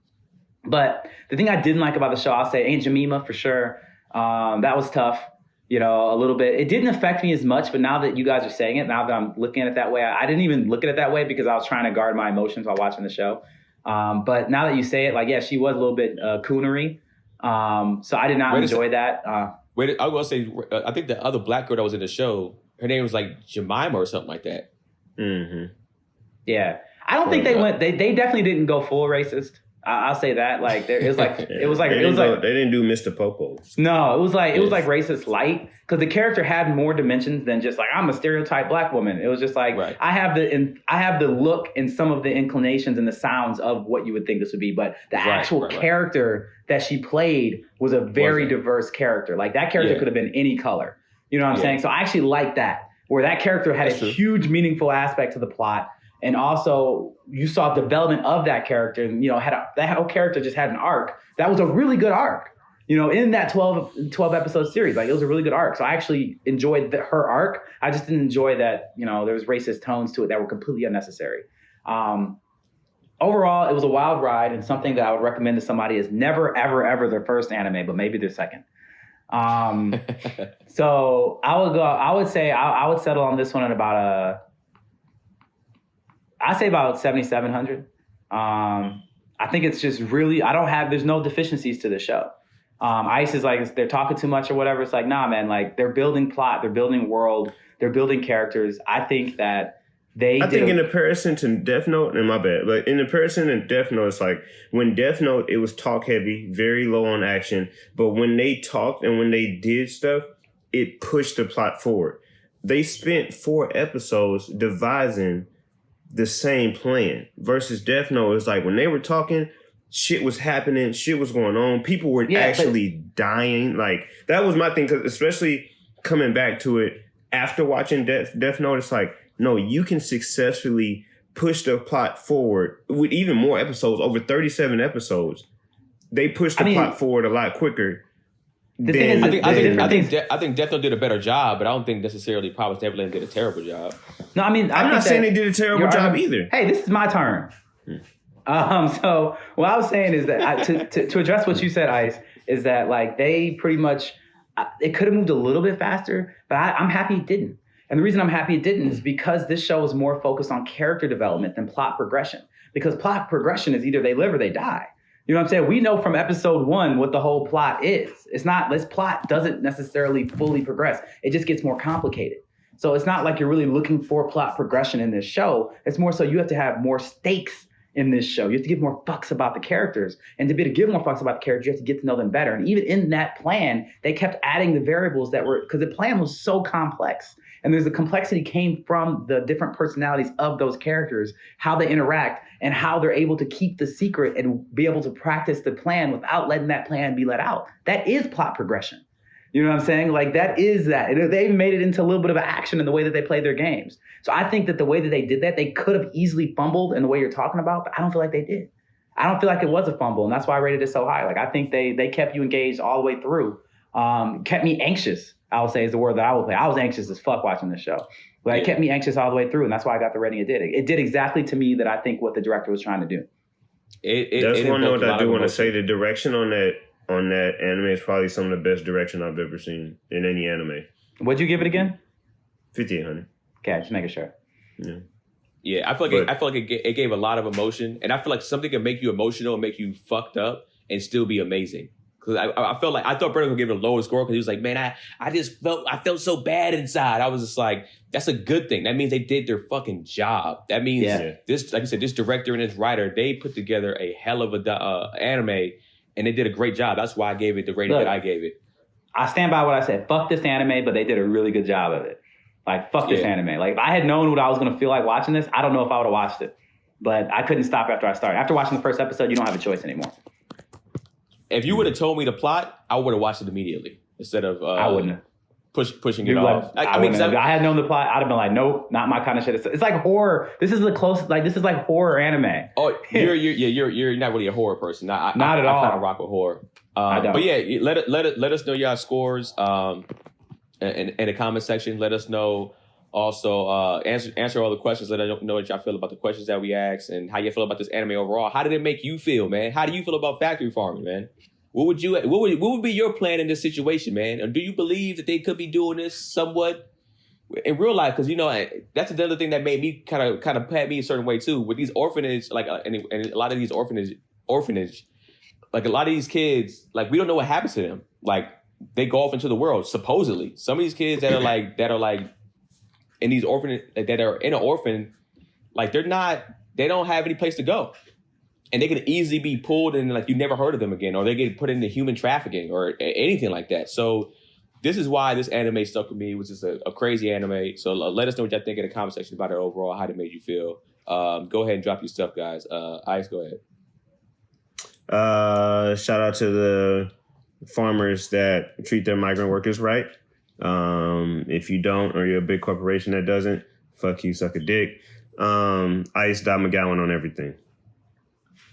But the thing I didn't like about the show, I'll say Aunt Jemima for sure. That was tough. You know, a little bit. It didn't affect me as much, but now that you guys are saying it, now that I'm looking at it that way, I didn't even look at it that way because I was trying to guard my emotions while watching the show. But now that you say it, like, yeah, she was a little bit coonery. So I did not enjoy that. Wait, I was going to say, I think the other black girl that was in the show, her name was like Jemima or something like that. Mm-hmm. Yeah. I don't think they definitely didn't go full racist. I'll say that. Like there, it was like Yeah. it was like they it was didn't like they didn't do Mr. Popo. no, it was like racist light because the character had more dimensions than just like I'm a stereotype black woman. It was just like Right. I have the look and some of the inclinations and the sounds of what you would think this would be, but the actual character that she played was a very diverse character. Like that character could have been any color. You know what I'm saying? So I actually like that, where that character had a huge meaningful aspect to the plot. And also, you saw development of that character, and that whole character just had an arc. That was a really good arc, in that 12 episode series. Like it was a really good arc. So I actually enjoyed her arc. I just didn't enjoy that there was racist tones to it that were completely unnecessary. Overall, it was a wild ride, and something that I would recommend to somebody is never, ever, ever their first anime, but maybe their second. So I would say I would settle on this one at about I say about 7,700. I think it's just really, there's no deficiencies to the show. Ice is like, they're talking too much or whatever. It's like, nah, man, like they're building plot, they're building world, they're building characters. I think that I think in comparison to Death Note, and my bad, but in comparison to Death Note, it's like when Death Note, it was talk heavy, very low on action. But when they talked and when they did stuff, it pushed the plot forward. They spent 4 episodes devising the same plan versus Death Note. It's like when they were talking, shit was happening, shit was going on. People were actually dying. Like that was my thing, because especially coming back to it after watching Death Note, it's like, no, you can successfully push the plot forward with even more episodes, over 37 episodes. They pushed the plot forward a lot quicker. I think Death Note did a better job, but I don't think necessarily Promised Neverland did a terrible job. No, I mean, I'm not saying they did a terrible job either. Hey, this is my turn. So what I was saying is that to address what you said, Ice, is that like they pretty much it could have moved a little bit faster, but I'm happy it didn't. And the reason I'm happy it didn't is because this show is more focused on character development than plot progression. Because plot progression is either they live or they die. You know what I'm saying? We know from episode 1 what the whole plot is. It's not, this plot doesn't necessarily fully progress. It just gets more complicated. So it's not like you're really looking for plot progression in this show. It's more so you have to have more stakes in this show. You have to give more fucks about the characters. And to be able to give more fucks about the characters, you have to get to know them better. And even in that plan, they kept adding the variables that were, because the plan was so complex. And there's the complexity came from the different personalities of those characters, how they interact, and how they're able to keep the secret and be able to practice the plan without letting that plan be let out. That is plot progression. You know what I'm saying? Like that is that. They even made it into a little bit of action in the way that they play their games. So I think that the way that they did that, they could have easily fumbled in the way you're talking about, but I don't feel like they did. I don't feel like it was a fumble, and that's why I rated it so high. Like I think they kept you engaged all the way through. Kept me anxious, I would say is the word that I would play. I was anxious as fuck watching this show. But it kept me anxious all the way through, and that's why I got the rating it did. It did exactly to me that I think what the director was trying to do. That's one note I do want to say. The direction on that anime is probably some of the best direction I've ever seen in any anime. What'd you give it again? 5,800. Okay, just making sure. Yeah, I feel like it gave a lot of emotion, and I feel like something can make you emotional and make you fucked up and still be amazing. Because I felt like I thought Brendan would give it a lower score because he was like, man, I felt so bad inside. I was just like, that's a good thing. That means they did their fucking job. That means this, like you said, this director and this writer, they put together a hell of a anime, and they did a great job. That's why I gave it the rating that I gave it. I stand by what I said. Fuck this anime, but they did a really good job of it. Like, fuck this anime. Like, if I had known what I was going to feel like watching this, I don't know if I would have watched it. But I couldn't stop after I started. After watching the first episode, you don't have a choice anymore. If you would have told me the plot, I would have watched it immediately instead of I wouldn't have. Pushing it off. I mean, if I had known the plot, I'd have been like, nope, not my kind of shit. It's like horror. This is the closest. Like, this is like horror anime. Oh, you're not really a horror person. Not at all. I kind of rock with horror. I don't. But yeah, let us know y'all scores in the comment section. Let us know. Also, answer all the questions. Let us know what y'all feel about the questions that we asked and how you feel about this anime overall. How did it make you feel, man? How do you feel about factory farming, man? What would be your plan in this situation, man? And do you believe that they could be doing this somewhat in real life? Because that's another thing that made me kind of pat me a certain way too. With these orphanage, like and a lot of these orphanage, like a lot of these kids, like we don't know what happens to them. Like they go off into the world supposedly. Some of these kids that are like in these orphanage that are in an orphan, like they don't have any place to go. and they can easily be pulled and like you never heard of them again, or they get put into human trafficking or anything like that. So this is why this anime stuck with me, which is a crazy anime. So let us know what y'all think in the comment section about it overall, how it made you feel. Go ahead and drop your stuff, guys. Ice, go ahead. Shout out to the farmers that treat their migrant workers right. If you don't, or you're a big corporation that doesn't, fuck you, suck a dick. Ice McGowan on everything.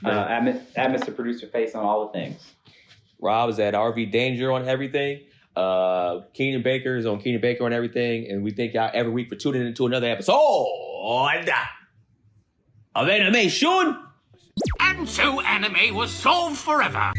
At Mr. Producer Face on all the things. Rob is at RV Danger on everything. Keenan Baker is on Keenan Baker on everything. And we thank y'all every week for tuning into another episode of Animeshun. And so anime was solved forever.